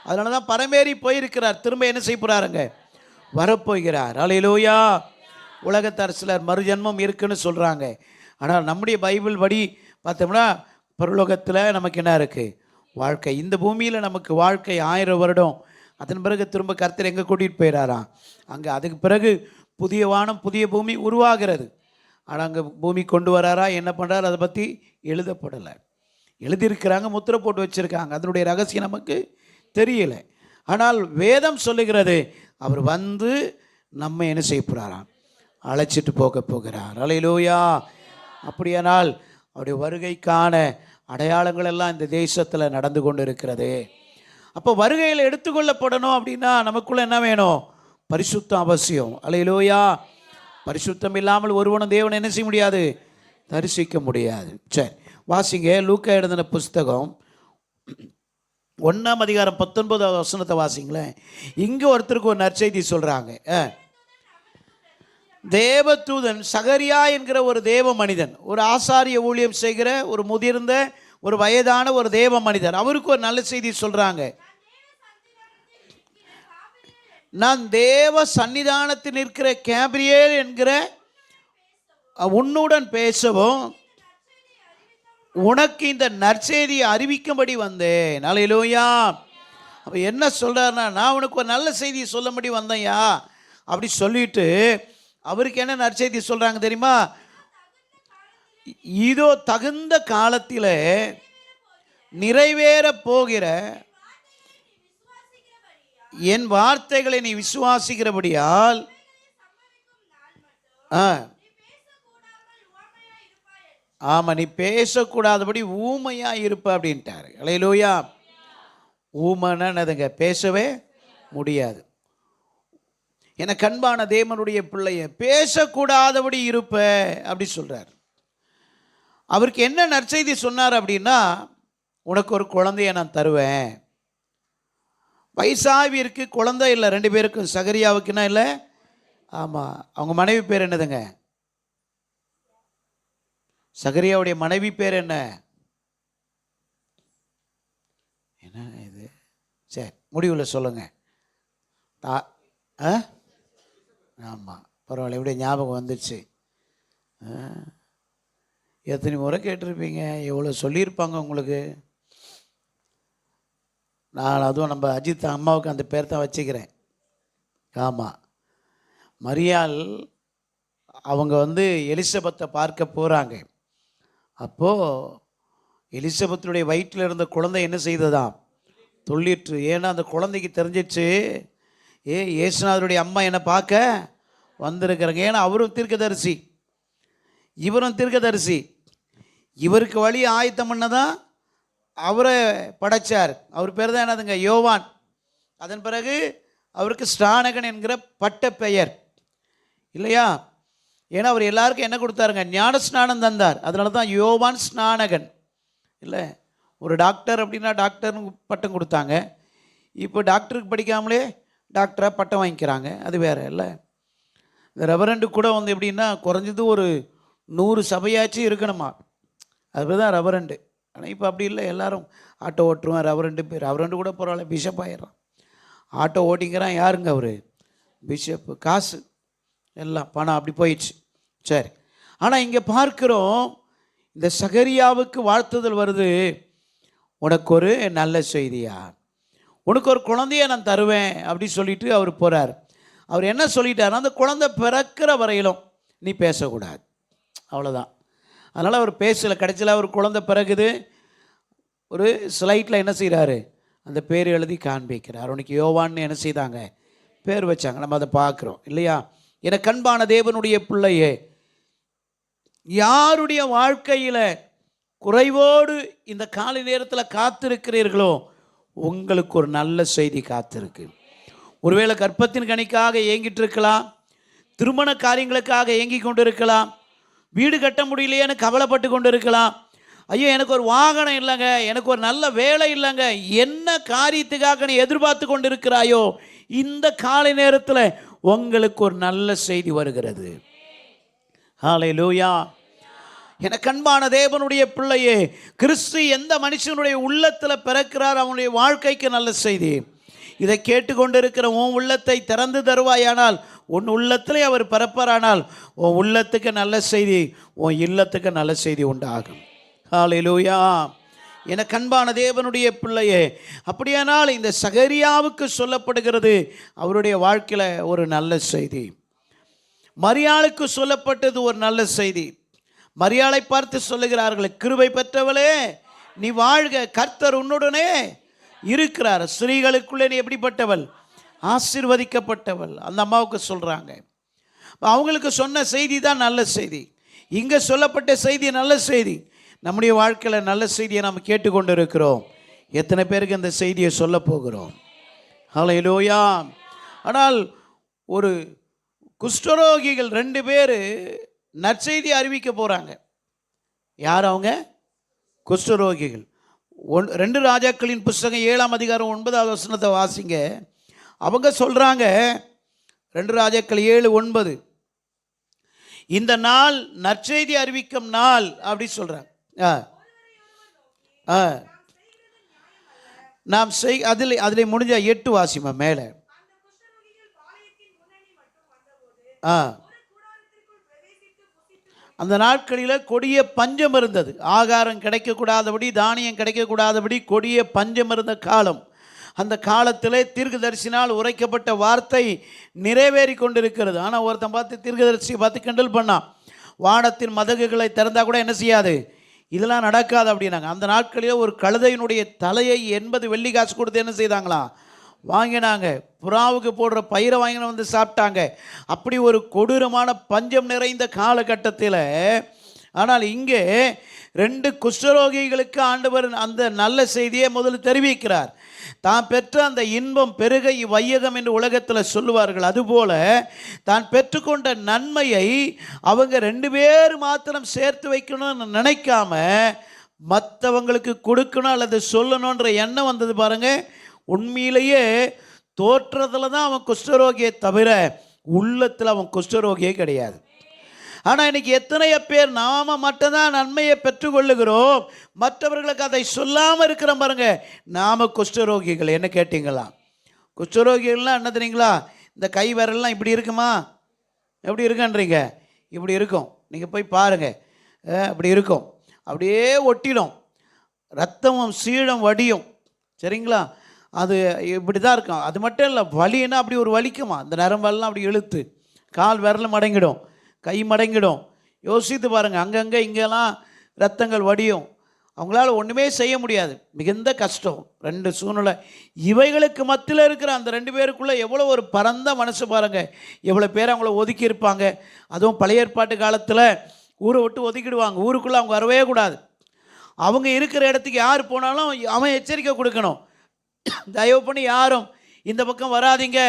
அதனால தான் பரமேறி போயிருக்கிறார், திரும்ப என்ன செய்ய போகிறாருங்க, வரப்போகிறார். அல்லேலூயா. உலகத்தார் சிலர் மறுஜன்மம் இருக்குன்னு சொல்கிறாங்க. ஆனால் நம்முடைய பைபிள் படி பார்த்தோம்னா பரலோகத்தில் நமக்கு என்ன இருக்குது, வாழ்க்கை. இந்த பூமியில் நமக்கு வாழ்க்கை 1000 வருடம். அதன் பிறகு திரும்ப கர்த்தர் எங்கே கூட்டிகிட்டு போயிடாராம், அங்கே. அதுக்கு பிறகு புதிய வானம் புதிய பூமி உருவாகிறது. ஆனால் அங்கே பூமி கொண்டு வராரா, என்ன பண்ணுறாரு, அதை பற்றி எழுதப்படலை. எழுதியிருக்கிறாங்க, முத்திரை போட்டு வச்சுருக்காங்க, அதனுடைய ரகசியம் நமக்கு தெரியல. ஆனால் வேதம் சொல்லுகிறது, அவர் வந்து நம்ம என்ன செய்ய போகிறாராம், அழைச்சிட்டு போகிறார். அல்லேலூயா. அப்படியானால் அவருடைய வருகைக்கான அடையாளங்கள் எல்லாம் இந்த தேசத்தில் நடந்து கொண்டு இருக்கிறது. அப்போ வருகையில் எடுத்துக்கொள்ளப்படணும் அப்படின்னா நமக்குள்ள என்ன வேணும், பரிசுத்தம் அவசியம். அல்லேலூயா. பரிசுத்தம் இல்லாமல் ஒருவனும் தேவனை என்ன செய்ய முடியாது, தரிசிக்க முடியாது. சரி, வாசிங்க லூக்கா எழுதின புஸ்தகம் 1ஆம் அதிகாரம் 19வது வசனத்தை வாசிங்களேன். இங்கே ஒருத்தருக்கு ஒரு நற்செய்தி சொல்கிறாங்க. தேவதூதன் சகரியா என்கிற ஒரு தேவ மனிதன், ஒரு ஆசாரிய ஊழியம் செய்கிற ஒரு முதிர்ந்த ஒரு வயதான ஒரு தேவ மனிதர், அவருக்கு ஒரு நல்ல செய்தி சொல்கிறாங்க. நான் தேவ சன்னிதானத்தில் நிற்கிற கேப்ரியேல் என்கிற உன்னுடன் பேசவும் உனக்கு இந்த நற்செய்தியை அறிவிக்கும்படி வந்தேன். அல்லேலூயா. அப்போ என்ன சொல்கிறாருன்னா, நான் உனக்கு ஒரு நல்ல செய்தியை சொல்லும்படி வந்தேன்யா அப்படி சொல்லிட்டு அவருக்கு என்ன நற்செய்தி சொல்கிறாங்க தெரியுமா, இதோ தகுந்த காலத்தில் நிறைவேற போகிற என் வார்த்தைகளை நீ விசுவாசிக்கிறபடியால் ஆமாம், நீ பேசக்கூடாதபடி ஊமையா இருப்ப அப்படின்ட்டாரு. அல்லேலூயா. ஊமைன்னதுங்க, பேசவே முடியாது. எனக்கு அன்பான தேவனுடைய பிள்ளைய, பேசக்கூடாதபடி இருப்ப அப்படி சொல்கிறார். அவருக்கு என்ன நற்செய்தி சொன்னார் அப்படின்னா, உனக்கு ஒரு குழந்தைய நான் தருவேன். வயசாவிற்கு குழந்தை இல்லை, 2 பேருக்கும். சகரியாவுக்குன்னா இல்லை, ஆமாம், அவங்க மனைவி பேர் என்னதுங்க, சகரியாவுடைய மனைவி பேர் என்ன, என்ன இது, சரி முடிவில் சொல்லுங்க. ஆமாம், பரவாயில்ல, எப்படி ஞாபகம் வந்துடுச்சு. எத்தனை முறை கேட்டிருப்பீங்க, எவ்வளோ சொல்லியிருப்பாங்க உங்களுக்கு. நான் அதுவும் நம்ம அஜித் அம்மாவுக்கு அந்த பேர் தான் வச்சுக்கிறேன். ஆமாம், மரியாள் அவங்க வந்து எலிசபெத்தை பார்க்க போகிறாங்க. அப்போது எலிசபெத்துடைய வயிற்றில் இருந்த குழந்தை என்ன செய்ததாம், துள்ளிற்று. ஏன்னா அந்த குழந்தைக்கு தெரிஞ்சிச்சு, இயேசுநாதருடைய அம்மா என்னை பார்க்க வந்திருக்கிறாங்க. ஏன்னா அவரும் தீர்க்கதரிசி, இவரும் தீர்க்கதரிசி. இவருக்கு வழி ஆயத்தம் பண்ணதான் அவரை படைச்சார். அவர் பேர் தான் என்னதுங்க? யோவான். அதன் பிறகு அவருக்கு ஸ்நானகன் என்கிற பட்ட பெயர் இல்லையா? ஏன்னா அவர் எல்லாருக்கும் என்ன கொடுத்தாருங்க? ஞான ஸ்நானம் தந்தார். அதனால தான் யோவான் ஸ்நானகன். இல்லை, ஒரு டாக்டர் அப்படின்னா டாக்டர்னு பட்டம் கொடுத்தாங்க. இப்போ டாக்டருக்கு படிக்காமலே டாக்டராக பட்டம் வாங்கிக்கிறாங்க. அது வேறு இல்லை. இந்த ரெவரண்டு கூட வந்து எப்படின்னா குறைஞ்சது ஒரு 100 சபையாச்சும் இருக்கணுமா, அதுதான் ரெவரண்டு. ஆனால் இப்போ அப்படி இல்லை. எல்லாரும் ஆட்டோ ஓட்டுருவேன், ரெவரண்டு கூட பரவாயில்ல, பிஷப் ஆயிடுறான். ஆட்டோ ஓட்டிங்கிறான். யாருங்க அவர்? பிஷப்பு. காசு எல்லாம் பணம் அப்படி போயிடுச்சு. சரி, ஆனால் இங்கே பார்க்குறோம், இந்த சகரியாவுக்கு வாழ்த்துதல் வருது. உனக்கு ஒரு நல்ல செய்தியா, உனக்கு ஒரு குழந்தைய நான் தருவேன் அப்படி சொல்லிட்டு அவர் போகிறார். அவர் என்ன சொல்லிட்டார்? அந்த குழந்தை பிறக்கிற வரையிலும் நீ பேசக்கூடாது, அவ்வளோதான். அதனால் அவர் பேசலை. கடைசியில் அவர் குழந்தை பிறகுது. ஒரு ஸ்லைட்டில் என்ன செய்கிறாரு? அந்த பேர் எழுதி காண்பிக்கிறார். அவனுக்கு யோவான்னு என்ன செய்தாங்க? பேர் வச்சாங்க. நம்ம அதை பார்க்குறோம் இல்லையா? எனக்கு அன்பான தேவனுடைய பிள்ளையே, யாருடைய வாழ்க்கையில் குறைவோடு இந்த காலை நேரத்தில் காத்திருக்கிறீர்களோ, உங்களுக்கு ஒரு நல்ல செய்தி காத்திருக்கு. ஒருவேளை கர்ப்பத்தின் கனிக்காக ஏங்கிட்டு இருக்கலாம், திருமண காரியங்களுக்காக ஏங்கி கொண்டு இருக்கலாம், வீடு கட்ட முடியலையேன்னு கவலைப்பட்டு கொண்டு இருக்கலாம். ஐயோ எனக்கு ஒரு வாகனம் இல்லைங்க, எனக்கு ஒரு நல்ல வேலை இல்லைங்க, என்ன காரியத்துக்காக நீ எதிர்பார்த்து கொண்டு இருக்கிறாயோ, இந்த காலை நேரத்தில் உங்களுக்கு ஒரு நல்ல செய்தி வருகிறது. ஹல்லேலூயா. எனக்கு அன்பான தேவனுடைய பிள்ளையே, கிறிஸ்து எந்த மனுஷனுடைய உள்ளத்தில் பிறக்கிறார், அவனுடைய வாழ்க்கைக்கு நல்ல செய்தி. இதை கேட்டுக்கொண்டிருக்கிற உன் உள்ளத்தை திறந்து தருவாயானால், உன் உள்ளத்திலே அவர் பிறப்பாரானால், உன் உள்ளத்துக்கு நல்ல செய்தி, உன் இல்லத்துக்கு நல்ல செய்தி உண்டாகும். ஹல்லேலூயா. எனக்கு அன்பான தேவனுடைய பிள்ளையே, அப்படியானால் இந்த சகரியாவுக்கு சொல்லப்படுகிறது அவருடைய வாழ்க்கையில் ஒரு நல்ல செய்தி. மரியாளுக்கு சொல்லப்பட்டது ஒரு நல்ல செய்தி. மரியாளை பார்த்து சொல்லுகிறார்கள், கிருபை பெற்றவளே நீ வாழ்க, கர்த்தர் உன்னுடனே இருக்கிறார், ஸ்திரீகளுக்குள்ளே நீ எப்படிப்பட்டவள்? ஆசீர்வதிக்கப்பட்டவள். அந்த அம்மாவுக்கு சொல்கிறாங்க. அவங்களுக்கு சொன்ன செய்தி தான் நல்ல செய்தி. இங்கே சொல்லப்பட்ட செய்தி நல்ல செய்தி. நம்முடைய வாழ்க்கையில் நல்ல செய்தியை நாம் கேட்டுக்கொண்டு இருக்கிறோம். எத்தனை பேருக்கு இந்த செய்தியை சொல்ல போகிறோம்? ஹல்லேலூயா. ஆனால் ஒரு குஷ்டரோகிகள் 2 பேர் நற்செய்தி அறிவிக்க போகிறாங்க. யார் அவங்க? குஷ்டரோகிகள். 2 ராஜாக்களின் புஸ்தகம் 7ஆம் அதிகாரம் 9வது வசனத்தை வாசிங்க. அவங்க சொல்கிறாங்க, 2 ராஜாக்கள் 7:9, இந்த நாள் நற்செய்தி அறிவிக்கும் நாள் அப்படி சொல்கிறாங்க. நாம் அதில் முடிஞ்ச 8 வாசிமா மேலே. அந்த நாட்களில் கொடிய பஞ்சம் இருந்தது. ஆகாரம் கிடைக்கக்கூடாதபடி, தானியம் கிடைக்கக்கூடாதபடி கொடிய பஞ்சம் இருந்த காலம். அந்த காலத்தில் தீர்க்கதரிசினால் உரைக்கப்பட்ட வார்த்தை நிறைவேறி கொண்டிருக்கிறது. ஆனால் ஒருத்தன் பார்த்து தீர்க்கதரிசியை பார்த்து கிண்டல் பண்ணான். வானத்தின் மதகுகளை திறந்தால் கூட என்ன செய்யாது, இதெல்லாம் நடக்காது அப்படின்னாங்க. அந்த நாட்களில் ஒரு கழுதையினுடைய தலையை 80 வெள்ளி காசு கொடுத்து என்ன செய்தாங்களா? வாங்கினாங்க. புறாவுக்கு போடுற பயிரை வாங்கின வந்து சாப்பிட்டாங்க. அப்படி ஒரு கொடூரமான பஞ்சம் நிறைந்த காலகட்டத்தில், ஆனால் இங்கே 2 குஷ்டரோகிகளுக்கு ஆண்டவர் அந்த நல்ல செய்தியை முதல்ல தெரிவிக்கிறார். தான் பெற்ற அந்த இன்பம் பெருக இவ்வையகம் என்று உலகத்தில் சொல்லுவார்கள். அதுபோல தான் பெற்றுக்கொண்ட நன்மையை அவங்க 2 பேர் மாத்திரம் சேர்த்து வைக்கணும்னு நினைக்காம மற்றவங்களுக்கு கொடுக்கணும் அல்லது சொல்லணுன்ற எண்ணம் வந்தது பாருங்க. உண்மையிலேயே தோற்றத்தில் தான் அவன் குஷ்டரோகியை தவிர உள்ளத்தில் அவன் குஷ்டரோகியே கிடையாது. ஆனால் இன்றைக்கி எத்தனையோ பேர் நாம மட்டும்தான் நன்மையை பெற்றுக்கொள்ளுகிறோம், மற்றவர்களுக்கு அதை சொல்லாமல் இருக்கிற பாருங்க, நாம் குஷ்டரோகிகள். என்ன கேட்டீங்களா? குஷ்டரோகிகள்லாம் என்ன தெரியுங்களா? இந்த கை விரல்லாம் இப்படி இருக்குமா? எப்படி இருக்குன்றீங்க? இப்படி இருக்கும். நீங்கள் போய் பாருங்கள், அப்படி இருக்கும். அப்படியே ஒட்டிடும், ரத்தமும் சீழம் வடியும். சரிங்களா? அது இப்படி தான் இருக்கும். அது மட்டும் இல்லை, வலின்னா அப்படி ஒரு வலிக்குமா, இந்த நரம்பெல்லாம் அப்படி இழுத்து கால் விரலும் மடங்கிடும், கை மடங்கிடும். யோசித்து பாருங்கள், அங்கங்கே இங்கெல்லாம் ரத்தங்கள் வடியும். அவங்களால ஒன்றுமே செய்ய முடியாது, மிகுந்த கஷ்டம். ரெண்டு சூழ்நிலை, இவைகளுக்கு மத்தியில் இருக்கிற அந்த ரெண்டு பேருக்குள்ளே எவ்வளோ ஒரு பரந்த மனசு பாருங்கள். எவ்வளோ பேர் அவங்கள ஒதுக்கி இருப்பாங்க. அதுவும் பழைய ஏற்பாட்டு காலத்தில் ஊரை விட்டு ஒதுக்கிடுவாங்க. ஊருக்குள்ளே அவங்க வரவே கூடாது. அவங்க இருக்கிற இடத்துக்கு யார் போனாலும் அவன் எச்சரிக்கை கொடுக்கணும், தயவு பண்ணி யாரும் இந்த பக்கம் வராதிங்க,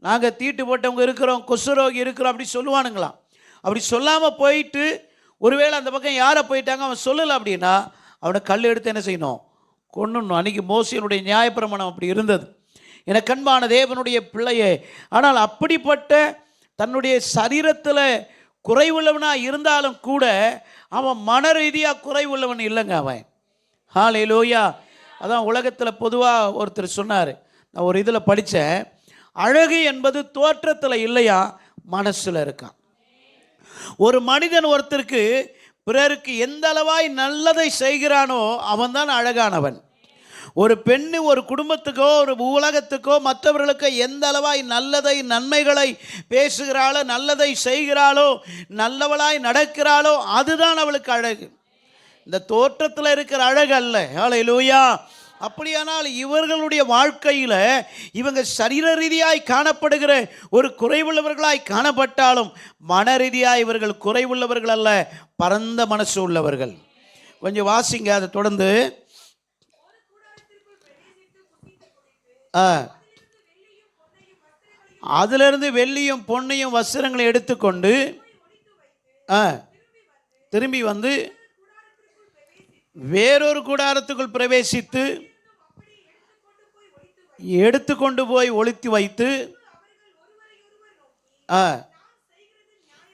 நாங்கள் தீட்டு போட்டவங்க இருக்கிறோம், கொசுரோகி இருக்கிறோம் அப்படி சொல்லுவானுங்களாம். அப்படி சொல்லாமல் போயிட்டு ஒருவேளை அந்த பக்கம் யாரை போயிட்டாங்க அவன் சொல்லலை அப்படின்னா அவனை கல் எடுத்து என்ன செய்யணும், கொன்னுடணும். அன்றைக்கி மோசேயினுடைய நியாயப்பிரமாணம் அப்படி இருந்தது. எனக்கு அன்பான தேவனுடைய பிள்ளையே, ஆனால் அப்படிப்பட்ட தன்னுடைய சரீரத்தில் குறைவுள்ளவனாக இருந்தாலும் கூட அவன் மன ரீதியாக குறைவுள்ளவன் இல்லைங்க அவன். ஹல்லேலூயா. அதான் உலகத்தில் பொதுவாக ஒருத்தர் சொன்னார், நான் ஒரு இதில் படித்தேன், அழகு என்பது தோற்றத்தில் இல்லையா, மனசில் இருக்கான். ஒரு மனிதன் ஒருத்தருக்கு பிறருக்கு எந்த அளவாய் நல்லதை செய்கிறானோ அவன்தான் அழகானவன். ஒரு பெண்ணு ஒரு குடும்பத்துக்கோ ஒரு உலகத்துக்கோ மற்றவர்களுக்கோ எந்த அளவாய் நல்லதை நன்மைகளை பேசுகிறாளோ, நல்லதை செய்கிறாளோ, நல்லவளாய் நடக்கிறாளோ அதுதான் அவளுக்கு அழகு. இந்த தோற்றத்தில் இருக்கிற அழகு அல்ல. ஹல்லேலூயா. அப்படியானால் இவர்களுடைய வாழ்க்கையில் இவங்க சரீர ரீதியாய் காணப்படுகிற ஒரு குறைவுள்ளவர்களாய் காணப்பட்டாலும் மன ரீதியாக இவர்கள் குறைவுள்ளவர்கள் அல்ல, பரந்த மனசு உள்ளவர்கள். கொஞ்சம் வாசிங்க அதை தொடர்ந்து. அதிலிருந்து வெள்ளியும் பொன்னையும் வஸ்திரங்களை எடுத்துக்கொண்டு திரும்பி வந்து வேறொரு கூடாரத்துக்குள் பிரவேசித்து எடுத்துக்கொண்டு போய் ஒளித்து வைத்து,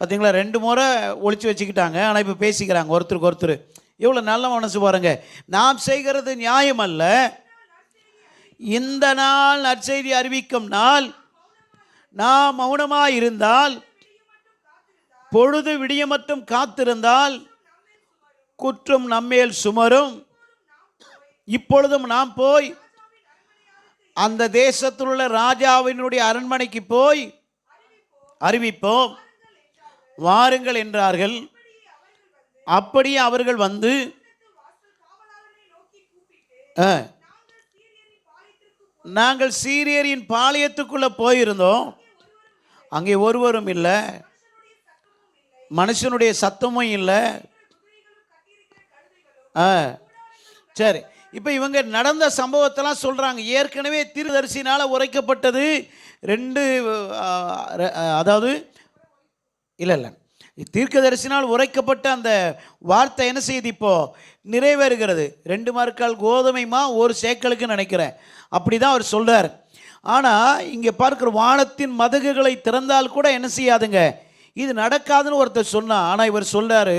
பார்த்தீங்களா, 2 முறை ஒளிச்சு வச்சுக்கிட்டாங்க. ஆனால் இப்போ பேசிக்கிறாங்க ஒருத்தருக்கு ஒருத்தர். எவ்வளோ நல்ல மனசு பாருங்க. நாம் செய்கிறது நியாயம் அல்ல, இந்த நாள் நற்செய்தி அறிவிக்கும் நாள் நாம் மௌனமாக இருந்தால், பொழுது விடிய மட்டும் காத்திருந்தால் குற்றம் நம்மேல் சுமரும். இப்பொழுதும் நாம் போய் அந்த தேசத்தில் உள்ள ராஜாவினுடைய அரண்மனைக்கு போய் அறிவிப்போம், வாருங்கள் என்றார்கள். அப்படியே அவர்கள் வந்து நாங்கள் சீரியரின் பாளையத்துக்குள்ளே போயிருந்தோம், அங்கே ஒருவரும் இல்லை, மனுஷனுடைய சத்தமும் இல்லை. சரி, இப்போ இவங்க நடந்த சம்பவத்தெல்லாம் சொல்கிறாங்க. ஏற்கனவே தீர்க்கதரிசினால் உரைக்கப்பட்டது 2, அதாவது இல்லை தீர்க்கதரிசினால் உரைக்கப்பட்ட அந்த வார்த்தை என்ன செய்யுது, இப்போது நிறைவேறுகிறது. 2 மரக்கால் கோதுமைமா 1 சேக்கலுக்கு நினைக்கிறேன், அப்படி தான் அவர் சொல்கிறார். ஆனால் இங்கே பார்க்குற வானத்தின் மதகுகளை திறந்தால் கூட என்ன செய்யாதுங்க, இது நடக்காதுன்னு ஒருத்தர் சொன்னான். ஆனால் இவர் சொல்கிறாரு,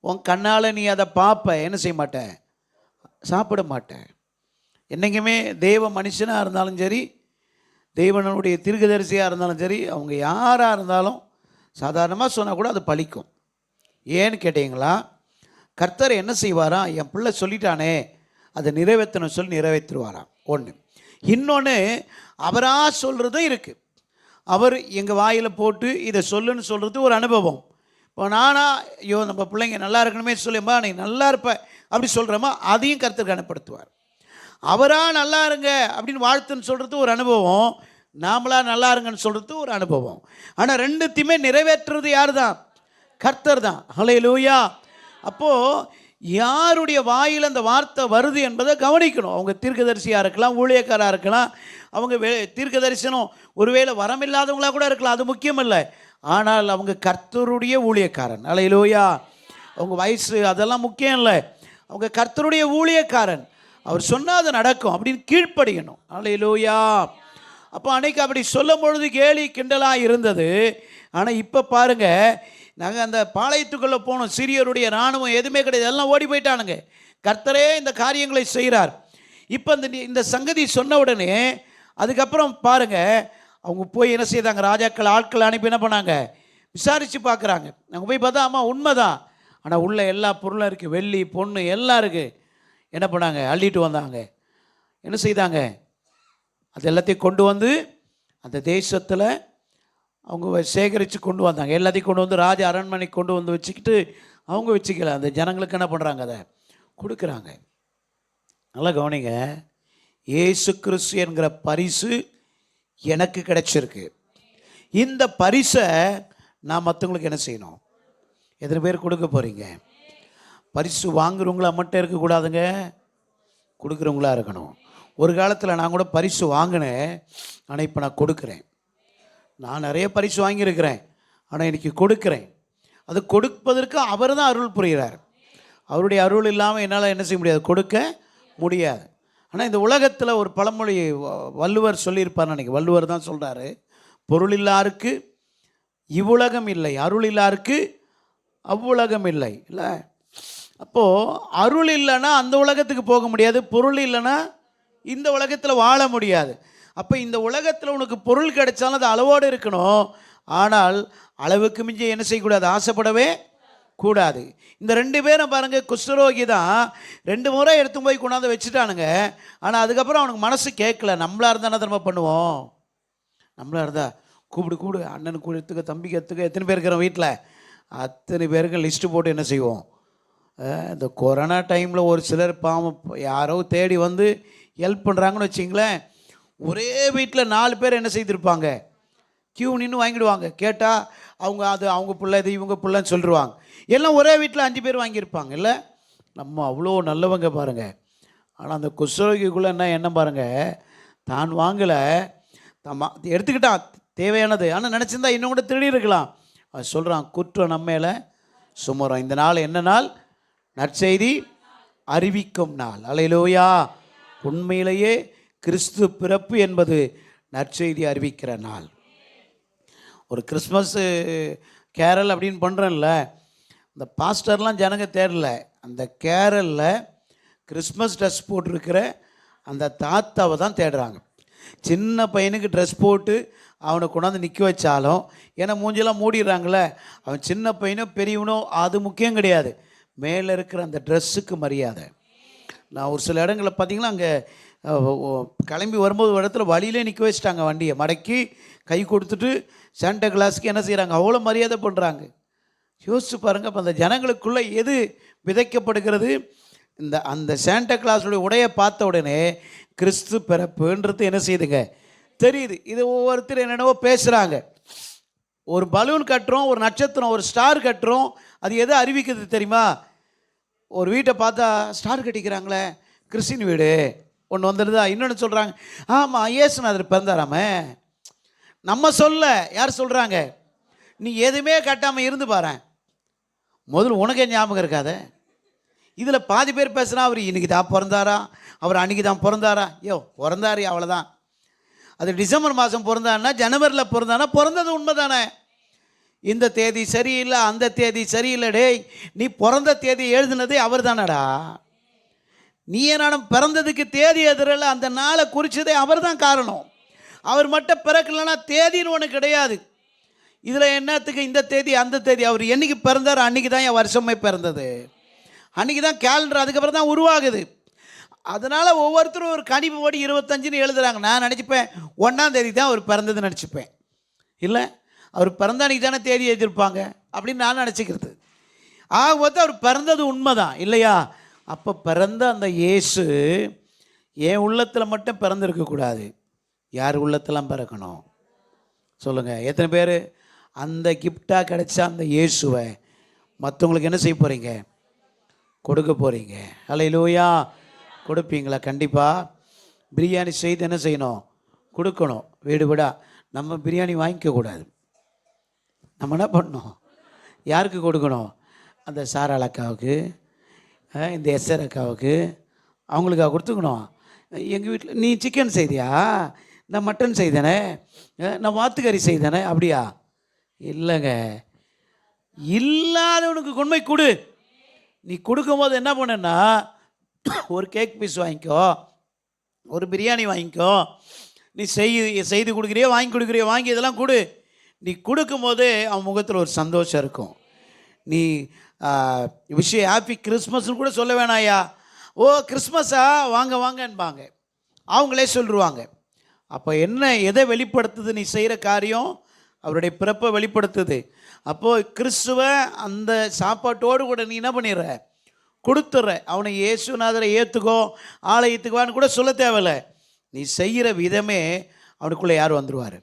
உன் கண்ணால் நீ அதை பார்ப்ப, என்ன செய்ய மாட்டேன், சாப்பிட மாட்டேன். என்றைக்குமே தெய்வ மனுஷனாக இருந்தாலும் சரி, தெய்வனுடைய தீர்க்கதரிசியாக இருந்தாலும் சரி, அவங்க யாராக இருந்தாலும் சாதாரணமாக சொன்னால் கூட அது பலிக்கும். ஏன்னு கேட்டீங்களா, கர்த்தர் என்ன செய்வாராம், என் பிள்ளை சொல்லிட்டானே அதை நிறைவேற்றணும் சொல்லி நிறைவேற்றுவாராம். ஒன்று. இன்னொன்று, அவராக சொல்கிறதும் இருக்குது. அவர் எங்கள் வாயில் போட்டு இதை சொல்லுன்னு சொல்கிறது ஒரு அனுபவம். இப்போ நானா, ஐயோ நம்ம பிள்ளைங்க நல்லா இருக்கணுமே சொல்லும்பா, நீ நல்லா இருப்ப அப்படி சொல்கிறோமா, அதையும் கர்த்தர் கனப்படுத்துவார். அவராக நல்லா இருங்க அப்படின்னு வாழ்த்துன்னு சொல்கிறது ஒரு அனுபவம், நாமளா நல்லா இருங்கன்னு சொல்கிறது ஒரு அனுபவம். ஆனால் ரெண்டுத்தையுமே நிறைவேற்றுறது யார் தான், கர்த்தர் தான். ஹல்லேலூயா. அப்போது யாருடைய வாயில் அந்த வார்த்தை வருது என்பதை கவனிக்கணும். அவங்க தீர்க்கதரிசியாக இருக்கலாம், ஊழியக்காராக இருக்கலாம், அவங்க தீர்க்க தரிசனம் ஒருவேளை வரமில்லாதவங்களாக கூட இருக்கலாம், அது முக்கியம் இல்லை. ஆனால் அவங்க கர்த்தருடைய ஊழியக்காரன். ஹல்லேலூயா. அவங்க வயசு அதெல்லாம் முக்கியம் இல்லை, அவங்க கர்த்தருடைய ஊழியக்காரன். அவர் சொன்னால் அது நடக்கும் அப்படின்னு கீழ்ப்படியணும். ஹல்லேலூயா. அப்போ அன்னைக்கு அப்படி சொல்லும் பொழுது கேலி கிண்டலாக இருந்தது. ஆனால் இப்போ பாருங்கள், நாங்கள் அந்த பாளையத்துக்குள்ளே போனோம், சீரியருடைய இராணுவம் எதுவுமே கிடையாது, எல்லாம் ஓடி போயிட்டானுங்க. கர்த்தரே இந்த காரியங்களை செய்கிறார். இப்போ இந்த சங்கதி சொன்ன உடனே அதுக்கப்புறம் பாருங்கள், அவங்க போய் என்ன செய்தாங்க, ராஜாக்கள் ஆட்கள் அனுப்பி என்ன பண்ணாங்க, விசாரித்து பார்க்குறாங்க. நாங்கள் போய் பார்த்தா ஆமாம் உண்மைதான், ஆனால் உள்ள எல்லா பொருளும் இருக்குது, வெள்ளி பொண்ணு எல்லாம் இருக்குது. என்ன பண்ணாங்க, அள்ளிட்டு வந்தாங்க. என்ன செய்தாங்க, அது எல்லாத்தையும் கொண்டு வந்து அந்த தேசத்தில் அவங்க சேகரித்து கொண்டு வந்தாங்க. எல்லாத்தையும் கொண்டு வந்து ராஜ அரண்மனைக்கு கொண்டு வந்து வச்சுக்கிட்டு அவங்க வச்சுக்கல, அந்த ஜனங்களுக்கு என்ன பண்ணுறாங்க, அதை கொடுக்குறாங்க. நல்லா கவனிங்க, இயேசு கிறிஸ்து என்கிற பரிசு எனக்கு கிடைச்சிருக்கு. இந்த பரிசை நான் மற்றவங்களுக்கு என்ன செய்யணும்? எத்தனை பேர் கொடுக்க போகிறீங்க? பரிசு வாங்குறவங்களா மட்டும் இருக்கக்கூடாதுங்க, கொடுக்குறவங்களா இருக்கணும். ஒரு காலத்தில் நான் கூட பரிசு வாங்கினேன், ஆனால் இப்போ நான் கொடுக்குறேன். நான் நிறைய பரிசு வாங்கியிருக்கிறேன், ஆனால் இன்றைக்கி கொடுக்குறேன். அது கொடுப்பதற்கு அவர் தான் அருள் புரிகிறார். அவருடைய அருள் இல்லாமல் என்னால் என்ன செய்ய முடியாது? கொடுக்க முடியாது. ஆனால் இந்த உலகத்தில் ஒரு பழமொழி வள்ளுவர் சொல்லியிருப்பார் நினைக்கிறேன். வள்ளுவர் தான் சொல்கிறாரு, பொருள் இல்லாருக்கு இவ்வுலகம் இல்லை, அருள் இல்லாருக்கு அவ்வுலகம் இல்லை. இல்லை, அப்போது அருள் இல்லைன்னா அந்த உலகத்துக்கு போக முடியாது, பொருள் இல்லைன்னா இந்த உலகத்தில் வாழ முடியாது. அப்போ இந்த உலகத்தில் உனக்கு பொருள் கிடைச்சாலும் அது அளவோடு இருக்கணும். ஆனால் அளவுக்கு மிஞ்சி என்ன செய்யக்கூடாது? ஆசைப்படவே கூடாது. இந்த 2 பேரும் பாருங்கள், குஷ்டரோகி தான் 2 முறை எடுத்து போய் கொண்டாந்து வச்சுட்டானுங்க. ஆனால் அதுக்கப்புறம் அவனுக்கு மனசு கேட்கல. நம்மளாக இருந்தால் என்ன திரும்ப பண்ணுவோம்? நம்மளாக இருந்தால் கூப்பிடு அண்ணனுக்கு எடுத்துக்க, தம்பிக்கு எடுத்துக்க. எத்தனை பேர் இருக்கிறோம் வீட்டில்? அத்தனை பேருக்கு லிஸ்ட்டு போட்டு என்ன செய்வோம்? இந்த கொரோனா டைமில் ஒரு சிலர் பாவம் யாரோ தேடி வந்து ஹெல்ப் பண்ணுறாங்கன்னு வச்சிங்களேன், ஒரே வீட்டில் 4 பேர் என்ன செய்திருப்பாங்க? கியூ நின்று வாங்கிடுவாங்க. கேட்டால் அவங்க பிள்ளை, இது இவங்க பிள்ளைன்னு சொல்லிடுவாங்க. எல்லாம் ஒரே வீட்டில் 5 பேர் வாங்கியிருப்பாங்க. இல்லை, நம்ம அவ்வளோ நல்லவங்க பாருங்கள். ஆனால் அந்த குஷ்டரோகிக்குள்ளே என்ன எண்ணம் பாருங்கள், தான் வாங்கலை, தான் எடுத்துக்கிட்டான் தேவையானது. ஆனால் நினச்சிருந்தா இன்னும் கூட திருடி இருக்கலாம். அது சொல்கிறான், குற்றம் நம்ம மேலே சுமரம். இந்த நாள் என்ன நாள்? நற்செய்தி அறிவிக்கும் நாள். அல்லேலூயா. உண்மையிலேயே கிறிஸ்து பிறப்பு என்பது நற்செய்தி அறிவிக்கிற நாள். ஒரு கிறிஸ்மஸ் கேரல் அப்படின்னு பண்ணுறேன்ல, இந்த பாஸ்டர்லாம் ஜனங்க தேடல, அந்த கேரலில் கிறிஸ்மஸ் ட்ரெஸ் போட்டிருக்கிற அந்த தாத்தாவை தான் தேடுறாங்க. சின்ன பையனுக்கு ட்ரெஸ் போட்டு அவனை கொண்டாந்து நிற்க வச்சாலும், ஏன்னா மூஞ்செல்லாம் மூடிடுறாங்களே, அவன் சின்ன பையனோ பெரியவனோ அது முக்கியம் கிடையாது, மேலே இருக்கிற அந்த ட்ரெஸ்ஸுக்கு மரியாதை. நான் ஒரு சில இடங்களில் பார்த்தீங்கன்னா, அங்கே கிளம்பி வரும்போது ஒரு இடத்துல வழியிலே நிற்க வச்சுட்டாங்க, வண்டியை மடக்கி கை கொடுத்துட்டு சாண்டா கிளாஸுக்கு என்ன செய்கிறாங்க? அவ்வளோ மரியாதை பண்ணுறாங்க. யோசிச்சு பாருங்கள். அப்போ அந்த ஜனங்களுக்குள்ளே எது விதைக்கப்படுகிறது? அந்த சாண்டா கிளாஸுடைய உடையை பார்த்த உடனே கிறிஸ்து பிறப்புன்றது என்ன செய்யுதுங்க? தெரியுது. இது ஒவ்வொருத்தர் என்னென்னவோ பேசுகிறாங்க. ஒரு பலூன் கட்டுறோம், ஒரு நட்சத்திரம், ஒரு ஸ்டார் கட்டுறோம், அது எதை அறிவிக்கிறது தெரியுமா? ஒரு வீட்டை பார்த்தா ஸ்டார் கட்டிக்கிறாங்களே, கிறிஸ்டின் வீடு ஒன்று வந்துடுதா. இன்னொன்று சொல்கிறாங்க, ஆமாம் இயேசுநாதர் பிறந்தாராமே. நம்ம சொல்ல யார் சொல்கிறாங்க? நீ எதுவுமே கட்டாமல் இருந்து பாரு, முதல்ல உனக்கே ஞாபகம் இருக்காத. இதில் பாதி பேர் பேசுனா, அவர் இன்றைக்கி தான் பிறந்தாரா, அவர் அன்றைக்கி தான் பிறந்தாரா? பிறந்தாரு அவ்வளோதான். அது டிசம்பர் மாதம் பிறந்தான்னா, ஜனவரியில் பிறந்தானா, பிறந்தது உண்மை தானே. இந்த தேதி சரியில்லை, அந்த தேதி சரியில்லை. டேய், நீ பிறந்த தேதி எழுதுனதே அவர் தானடா. நீ என்னடா பிறந்ததுக்கு தேதி எதிரில் அந்த நாளை குறித்ததே அவர் தான் காரணம். அவர் மட்டும் பிறக்கலைன்னா தேதின்னு ஒன்று கிடையாது. இதில் என்னத்துக்கு இந்த தேதி அந்த தேதி? அவர் என்றைக்கு பிறந்தார் அன்றைக்கி தான் என் வருஷமே பிறந்தது, அன்றைக்கி தான் கேலண்டர் அதுக்கப்புறம் தான் உருவாகுது. அதனால் ஒவ்வொருத்தரும் ஒரு கணிப்பு படி 25ன்னு எழுதுகிறாங்க. நான் நினச்சிப்பேன் 1ஆம் தேதி தான் அவர் பிறந்ததுன்னு நினச்சிப்பேன். இல்லை, அவர் பிறந்த அன்றைக்கி தானே தேதி எழுதியிருப்பாங்க அப்படின்னு நான் நினச்சிக்கிறது. ஆகும்போது அவர் பிறந்தது உண்மை தான் இல்லையா? அப்போ பிறந்த அந்த இயேசு என் உள்ளத்தில் மட்டும் பிறந்திருக்கக்கூடாது, யார் உள்ளத்தெல்லாம் பிறக்கணும்? சொல்லுங்கள். எத்தனை பேர் அந்த கிஃப்டாக கிடைச்சா அந்த இயேசுவை மற்றவங்களுக்கு என்ன செய்ய போகிறீங்க? கொடுக்க போகிறீங்க. அல்லேலூயா. கொடுப்பீங்களா? கண்டிப்பாக. பிரியாணி செய்து என்ன செய்யணும்? கொடுக்கணும். வீடு வீடா நம்ம பிரியாணி வாங்கிக்கக்கூடாது. நம்ம என்ன பண்ணணும்? யாருக்கு கொடுக்கணும்? அந்த சாராள் அக்காவுக்கு, இந்த எஸ்ஆர் அக்காவுக்கு, அவங்களுக்காக கொடுத்துக்கணும். எங்கள் வீட்டில் நீ சிக்கன் செய்தியா, நான் மட்டன் செய்தேனே, நான் வாத்துக்கறி செய்தேனே, அப்படியா? இல்லைங்க, இல்லாதவனுக்கு கொண்டு போய் கொடு. நீ கொடுக்கும்போது என்ன பண்ணேன்னா, ஒரு கேக் பீஸ் வாங்கிக்கோ, ஒரு பிரியாணி வாங்கிக்கோ, நீ செய்து கொடுக்குறியோ வாங்கி கொடுக்குறியோ வாங்கி இதெல்லாம் கொடு. நீ கொடுக்கும்போதே அவன் முகத்தில் ஒரு சந்தோஷம் இருக்கும். நீ விஷயம் ஹாப்பி கிறிஸ்மஸ்னு கூட சொல்ல வேணாயா, ஓ கிறிஸ்மஸா வாங்க வாங்கன்பாங்க, அவங்களே சொல்லிடுவாங்க. அப்போ என்ன, எதை வெளிப்படுத்துது? நீ செய்கிற காரியம் அவருடைய பிறப்பை வெளிப்படுத்துது. அப்போது கிறிஸ்துவை அந்த சாப்பாட்டோடு கூட நீ என்ன பண்ணிடுற? கொடுத்துட்ற. அவனை இயேசுநாதரை ஏற்றுக்கோ, ஆலயத்துக்குவான்னு கூட சொல்ல தேவையில்லை. நீ செய்கிற விதமே அவனுக்குள்ளே யார் வந்துடுவார்.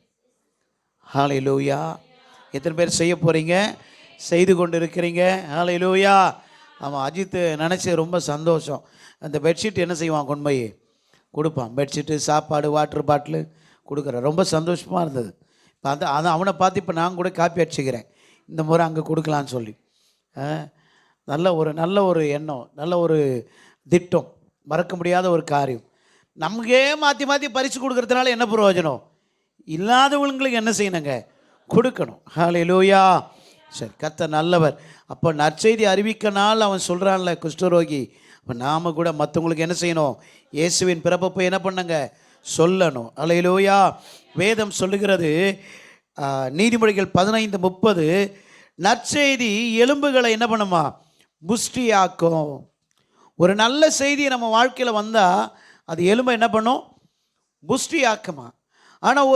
ஹல்லேலூயா. எத்தனை பேர் செய்ய போகிறீங்க, செய்து கொண்டு இருக்கிறீங்க? ஹல்லேலூயா. ஆமாம், அஜித் நினச்சி ரொம்ப சந்தோஷம். அந்த பெட்ஷீட் என்ன செய்வான், கொண்டு போய் கொடுப்பான். பெட்ஷீட்டு, சாப்பாடு, வாட்டர் பாட்டிலு கொடுக்குறேன். ரொம்ப சந்தோஷமாக இருந்தது. இப்போ அதை அவனை பார்த்து இப்போ நான் கூட காப்பி அடிச்சுக்கிறேன், இந்த முறை அங்கே கொடுக்கலான்னு சொல்லி. நல்ல ஒரு எண்ணம், நல்ல ஒரு திட்டம், மறக்க முடியாத ஒரு காரியம். நமக்கே மாற்றி மாற்றி பரிசு கொடுக்கறதுனால என்ன பிரயோஜனம்? இல்லாதவங்களுக்கு என்ன செய்யணுங்க, கொடுக்கணும். ஹல்லேலூயா. சரி, கர்த்தர் நல்லவர். அப்போ நற்செய்தி அறிவிக்க நாள் அவன் சொல்கிறான்ல குஷ்டரோகி, அப்போ நாம் கூட மற்றவங்களுக்கு என்ன செய்யணும், இயேசுவின் பிறப்பை என்ன பண்ணுங்க, சொல்லணும். ஹல்லேலூயா. வேதம் சொல்லுகிறது, நீதிமொழிகள் 15:30, நற்செய்தி எலும்புகளை என்ன பண்ணுமா, புஷ்டியாக்கும். ஒரு நல்ல செய்தி நம்ம வாழ்க்கையில் வந்தால் அது எலும்பை என்ன பண்ணும், புஷ்டியாக்குமா. ஆனால்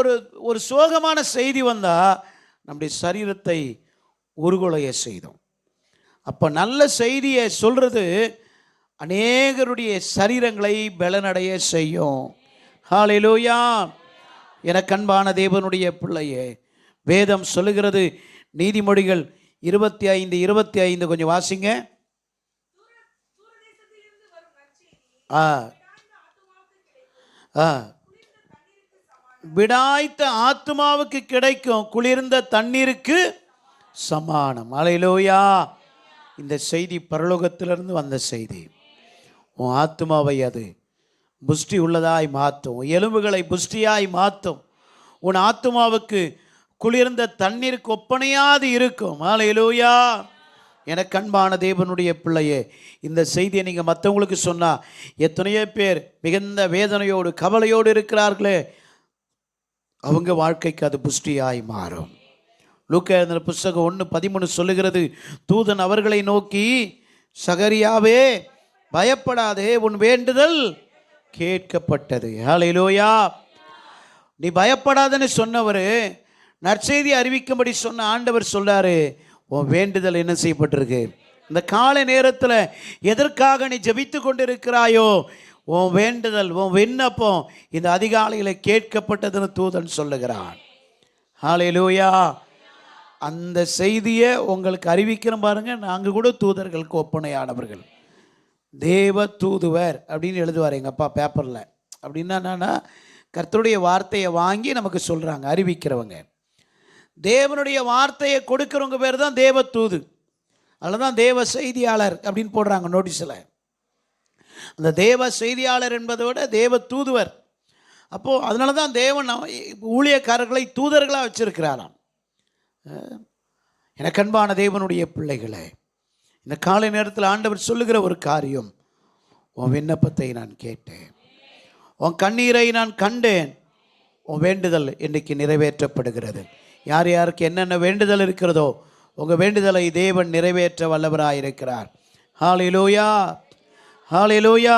ஒரு சோகமான செய்தி வந்தால் நம்முடைய சரீரத்தை உருகுலைய செய்தோம். அப்போ நல்ல செய்தியை சொல்கிறது அநேகருடைய சரீரங்களை பலனடைய செய்யும். ஹல்லேலூயா. எனக்கு அன்பான தேவனுடைய பிள்ளையே, வேதம் சொல்லுகிறது, நீதிமொழிகள் 25:25 கொஞ்சம் வாசிங்க. விடாய்த்த ஆத்துமாவுக்கு கிடைக்கும் குளிர்ந்த தண்ணீருக்கு சமானம். ஹல்லேலூயா. இந்த செய்தி பரலோகத்திலிருந்து வந்த செய்தி. உன் ஆத்துமாவை அது புஷ்டி உள்ளதாய் மாற்றும், எலும்புகளை புஷ்டியாய் மாற்றும், உன் ஆத்துமாவுக்கு குளிர்ந்த தண்ணீருக்கு ஒப்பனையாது இருக்கும். ஹல்லேலூயா. எனக்கு அன்பான தேவனுடைய பிள்ளையே, இந்த செய்தியை நீங்கள் மற்றவங்களுக்கு சொன்னால் எத்தனையோ பேர் மிகுந்த வேதனையோடு கவலையோடு இருக்கிறார்களே, அவங்க வாழ்க்கைக்கு அது புஷ்டியாய் மாறும். லூக்கா எழுதின புஸ்தகம் 1:13 சொல்லுகிறது, தூதன் அவர்களை நோக்கி, சகரியாவே பயப்படாதே, உன் வேண்டுதல் கேட்கப்பட்டது. ஹல்லேலூயா. நீ பயப்படாதன்னு சொன்னவர், நற்செய்தி அறிவிக்கும்படி சொன்ன ஆண்டவர் சொல்றாரு, உன் வேண்டுதல் என்ன செய்யப்பட்டிருக்கு. இந்த காலை நேரத்தில் எதற்காக நீ ஜெபித்து கொண்டிருக்கிறாயோ, உன் வேண்டுதல், உன் விண்ணப்பம் இந்த அதிகாலையில் கேட்கப்பட்டதுன்னு தூதன் சொல்லுகிறான். ஹல்லேலூயா. அந்த செய்தியை உங்களுக்கு அறிவிக்கிறோம் பாருங்க. நாங்கள் கூட தூதர்களுக்கு ஒப்பனையானவர்கள், தேவ தூதுவர் அப்படின்னு எழுதுவார் எங்கள் அப்பா பேப்பரில். அப்படின்னா என்னன்னா, கர்த்தருடைய வார்த்தையை வாங்கி நமக்கு சொல்கிறாங்க, அறிவிக்கிறவங்க. தேவனுடைய வார்த்தையை கொடுக்குறவங்க பேர் தான் தேவ தூது. அதில் தான் தேவ செய்தியாளர் அப்படின்னு போடுறாங்க நோட்டீஸில். அந்த தேவ செய்தியாளர் என்பதை விட தேவ தூதுவர். அப்போது அதனால தான் தேவன் ஊழியக்காரர்களை தூதர்களாக வச்சிருக்கிறாராம். எனக்கு அன்பான தேவனுடைய பிள்ளைகளை, இந்த காலை நேரத்தில் ஆண்டவர் சொல்லுகிற ஒரு காரியம், உன் விண்ணப்பத்தை நான் கேட்டேன், உன் கண்ணீரை நான் கண்டேன், உன் வேண்டுதல் இன்றைக்கு நிறைவேற்றப்படுகிறது. யார் யாருக்கு என்னென்ன வேண்டுதல் இருக்கிறதோ உங்கள் வேண்டுதலை தேவன் நிறைவேற்ற வல்லவராயிருக்கிறார். ஹல்லேலூயா. ஹல்லேலூயா.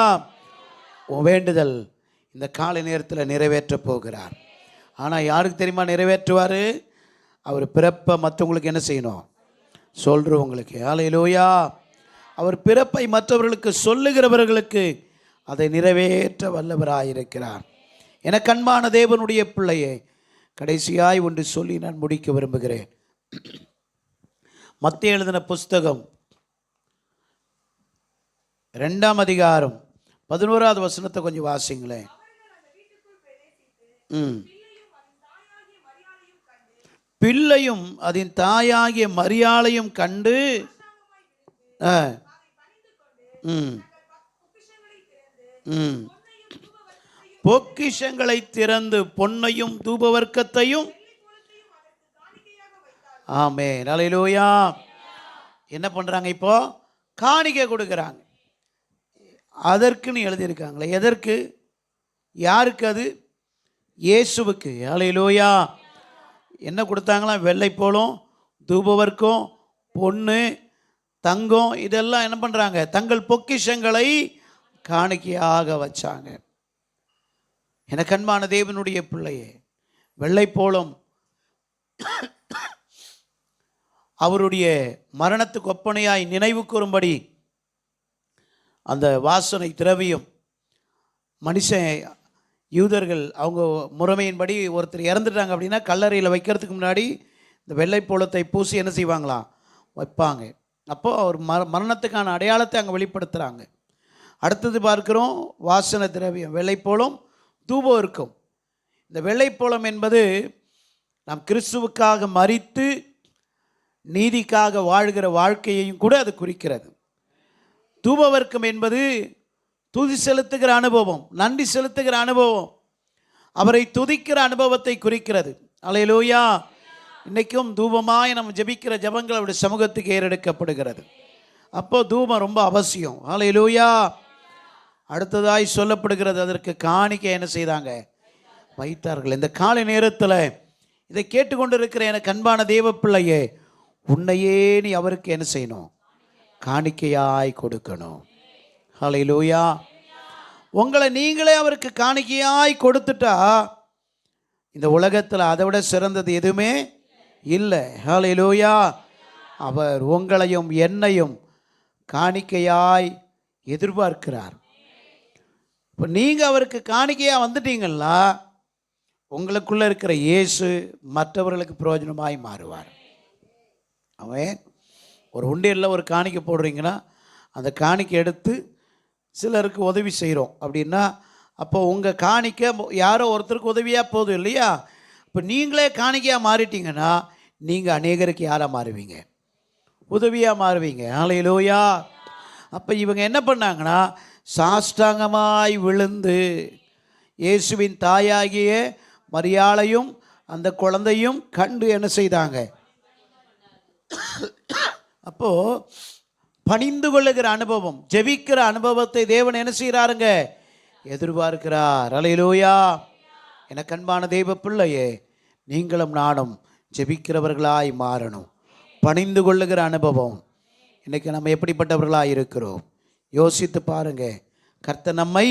உன் வேண்டுதல் இந்த காலை நேரத்தில் நிறைவேற்ற போகிறார். ஆனால் யாருக்கு தெரியுமா நிறைவேற்றுவார்? அவர் பிறப்பை மற்றவங்களுக்கு என்ன செய்யணும், சொல்கிறவங்களுக்கு. ஹல்லேலூயா. அவர் பிறப்பை மற்றவர்களுக்கு சொல்லுகிறவர்களுக்கு அதை நிறைவேற்ற வல்லவராயிருக்கிறார். எனக்கு அன்பான தேவனுடைய பிள்ளையே, கடைசியாய் ஒன்று சொல்லி நான் முடிக்க விரும்புகிறேன். மத்தேயு எழுதின புஸ்தகம் 2ஆம் அதிகாரம் 11வது வசனத்தை கொஞ்சம் வாசிங்களேன். பிள்ளையும் அதன் தாயாகிய மரியாளையும் கண்டு பொக்கிஷங்களை திறந்து பொன்னையும் தூபவர்க்கத்தையும். ஆமென். ஹல்லேலூயா. என்ன பண்ணுறாங்க இப்போ? காணிக்கை கொடுக்குறாங்க. அதற்குன்னு எழுதியிருக்காங்களே, எதற்கு, யாருக்கு? அது இயேசுவுக்கு. ஹல்லேலூயா. என்ன கொடுத்தாங்களாம்? வெள்ளைப்போளம், தூபவர்க்கம், பொண்ணு, தங்கம், இதெல்லாம் என்ன பண்ணுறாங்க? தங்கள் பொக்கிஷங்களை காணிக்கையாக வச்சாங்க. எனக்கு அன்பான தேவனுடைய பிள்ளையே, வெள்ளைப்போளம் அவருடைய மரணத்துக்கு ஒப்பனையாய் நினைவு கூறும்படி அந்த வாசனை திரவியம் மனுஷன் யூதர்கள் அவங்க முறைமையின்படி ஒருத்தர் இறந்துட்டாங்க அப்படின்னா கல்லறையில் வைக்கிறதுக்கு முன்னாடி இந்த வெள்ளைப்போளத்தை பூசி என்ன செய்வாங்களாம், வைப்பாங்க. அப்போது அவர் மரணத்துக்கான அடையாளத்தை அங்கே வெளிப்படுத்துகிறாங்க. அடுத்தது பார்க்குறோம், வாசனை திரவியம் வெள்ளைப்போளம், தூபம் இருக்கும். இந்த வெள்ளைப்போளம் என்பது நாம் கிறிஸ்துவுக்காக மரித்து நீதிக்காக வாழ்கிற வாழ்க்கையையும் கூட அது குறிக்கிறது. தூபவர்க்கம் என்பது துதி செலுத்துகிற அனுபவம், நன்றி செலுத்துகிற அனுபவம், அவரை துதிக்கிற அனுபவத்தை குறிக்கிறது. அல்லேலூயா. இன்றைக்கும் தூபமாய் நம்ம ஜெபிக்கிற ஜெபங்கள் அவருடைய சமூகத்துக்கு ஏறெடுக்கப்படுகிறது. அப்போ தூபம் ரொம்ப அவசியம். அல்லேலூயா. அடுத்ததாய் சொல்லப்படுகிறது, அதற்கு காணிக்கை என்ன செய்தாங்க, வைத்தார்கள். இந்த காலை நேரத்தில் இதை கேட்டுக்கொண்டிருக்கிற எனக்கு அன்பான தேவ பிள்ளையே, உன்னையே நீ அவருக்கு என்ன செய்யணும், காணிக்கையாய் கொடுக்கணும். ஹல்லேலூயா. உங்களை நீங்களே அவருக்கு காணிக்கையாய் கொடுத்துட்டா இந்த உலகத்தில் அதை விட சிறந்தது எதுவுமே இல்லை. ஹல்லேலூயா. அவர் உங்களையும் என்னையும் காணிக்கையாய் எதிர்பார்க்கிறார். இப்போ நீங்கள் அவருக்கு காணிக்கையாக வந்துட்டீங்களா, உங்களுக்குள்ளே இருக்கிற இயேசு மற்றவர்களுக்கு பிரயோஜனமாய் மாறுவார். அவன் ஒரு உண்டியலில் ஒரு காணிக்கை போடுறீங்கன்னா அந்த காணிக்கை எடுத்து சிலருக்கு உதவி செய்கிறோம் அப்படின்னா, அப்போ உங்கள் காணிக்கை யாரோ ஒருத்தருக்கு உதவியாக போதும் இல்லையா? இப்போ நீங்களே காணிக்கையாக மாறிட்டீங்கன்னா நீங்கள் அநேகருக்கு யாராக மாறுவீங்க, உதவியாக மாறுவீங்க. ஹல்லேலூயா. அப்போ இவங்க என்ன பண்ணாங்கன்னா, சாஷ்டாங்கமாய் விழுந்து இயேசுவின் தாயாகிய மரியாளையும் அந்த குழந்தையும் கண்டு என்ன செய்தாங்க, அப்போது பணிந்து கொள்ளுகிற அனுபவம், ஜெபிக்கிற அனுபவத்தை தேவன் என்ன செய்கிறாருங்க, எதிர்பார்க்கிறார். அல்லேலூயா. எனக்கு அன்பான தெய்வ பிள்ளையே, நீங்களும் நானும் ஜெபிக்கிறவர்களாய் மாறணும். பணிந்து கொள்ளுகிற அனுபவம். இன்றைக்கி நம்ம எப்படிப்பட்டவர்களாக இருக்கிறோம் யோசித்து பாருங்க. கர்த்தர் நம்மை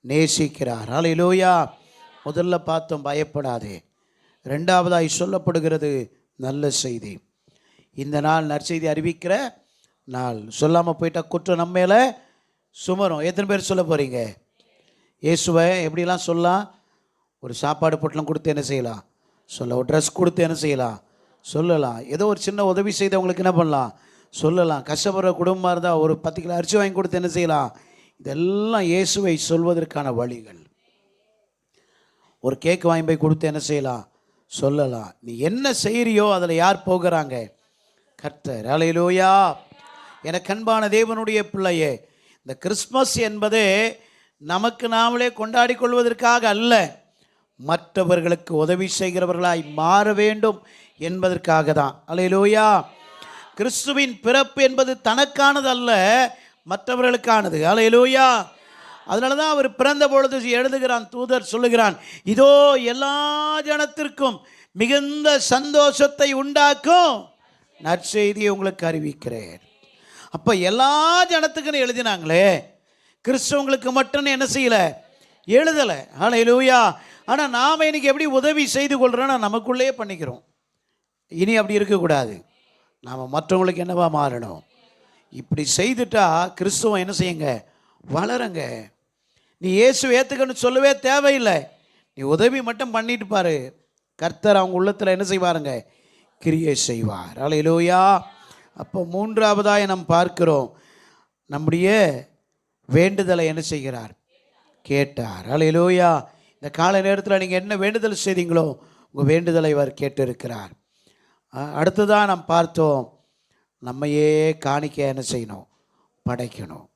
நேசிக்கிறார். அல்லேலூயா. முதல்ல பார்த்தோம், பயப்படாதே. ரெண்டாவதாய் சொல்லப்படுகிறது நல்ல செய்தி. இந்த நாள் நற்செய்தி அறிவிக்கிற நாள். சொல்லாமல் போயிட்டா குற்றம் நம்ம மேலே சுமரும். எத்தனை பேர் சொல்ல போகிறீங்க? இயேசுவை எப்படிலாம் சொல்லலாம்? ஒரு சாப்பாடு பொட்டலம் கொடுத்து என்ன செய்யலாம் சொல்ல, ஒரு ட்ரெஸ் கொடுத்து என்ன செய்யலாம் சொல்லலாம், ஏதோ ஒரு சின்ன உதவி செய்தவங்களுக்கு என்ன பண்ணலாம் சொல்லலாம். கஷ்டப்படுற குடும்பமாக இருந்தால் ஒரு 10 கிலோ அரிசி வாங்கி கொடுத்து என்ன செய்யலாம். இதெல்லாம் இயேசுவை சொல்வதற்கான வழிகள். ஒரு கேக் வாங்கி போய் கொடுத்து என்ன செய்யலாம் சொல்லலாம். நீ என்ன செய்கிறியோ அதில் யார் போகிறாங்க? கர்த்தர். அல்லேலூயா. எனக்கு அன்பான தேவனுடைய பிள்ளையே, இந்த கிறிஸ்மஸ் என்பது நமக்கு நாமளே கொண்டாடி கொள்வதற்காக அல்ல, மற்றவர்களுக்கு உதவி செய்கிறவர்களாய் மாற வேண்டும் என்பதற்காக தான். அல்லேலூயா. கிறிஸ்துவின் பிறப்பு என்பது தனக்கானது அல்ல, மற்றவர்களுக்கானது. அல்லேலூயா. அதனால தான் அவர் பிறந்த பொழுது எழுதுகிறான், தூதர் சொல்லுகிறான், இதோ எல்லா ஜனத்திற்கும் மிகுந்த சந்தோஷத்தை உண்டாக்கும் நற்செய்தியை உங்களுக்கு அறிவிக்கிறேன். அப்போ எல்லா ஜனத்துக்குன்னு எழுதினாங்களே, கிறிஸ்தவங்களுக்கு மட்டும் என்ன செய்யலை, எழுதலை. ஹல்லேலூயா. ஆனால் நாம் இன்னைக்கு எப்படி உதவி செய்து கொள்கிறோன்னா நமக்குள்ளேயே பண்ணிக்கிறோம். இனி அப்படி இருக்கக்கூடாது. நாம் மற்றவங்களுக்கு என்னவா மாறணும். இப்படி செய்துட்டா கிறிஸ்துவம் என்ன செய்யுங்க, வளருங்க. நீ இயேசு ஏற்றுக்கன்னு சொல்லவே தேவையில்லை, நீ உதவி மட்டும் பண்ணிட்டு பாரு, கர்த்தர் அவங்க உள்ளத்தில் என்ன செய்வாருங்க, கிரியை செய்வார். அல்லேலூயா. அப்போ மூன்றாவதாக நாம் பார்க்கிறோம், நம்முடைய வேண்டுதலை என்ன செய்கிறார், கேட்டார். அல்லேலூயா. இந்த காலை நேரத்தில் நீங்கள் என்ன வேண்டுதல் செய்தீங்களோ உங்கள் வேண்டுதலை அவர் கேட்டு இருக்கிறார். அடுத்ததாக நாம் பார்த்தோம், நம்மையே காணிக்க என்ன செய்யணும், படைக்கணும்.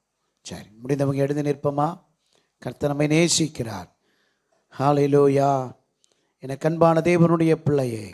சரி, முடிந்தவங்க எழுந்து நிற்போமா? கர்த்தர் நம்மை நேசிக்கிறார். ஹல்லேலூயா. எனக்கு அன்பான தேவனுடைய பிள்ளையே,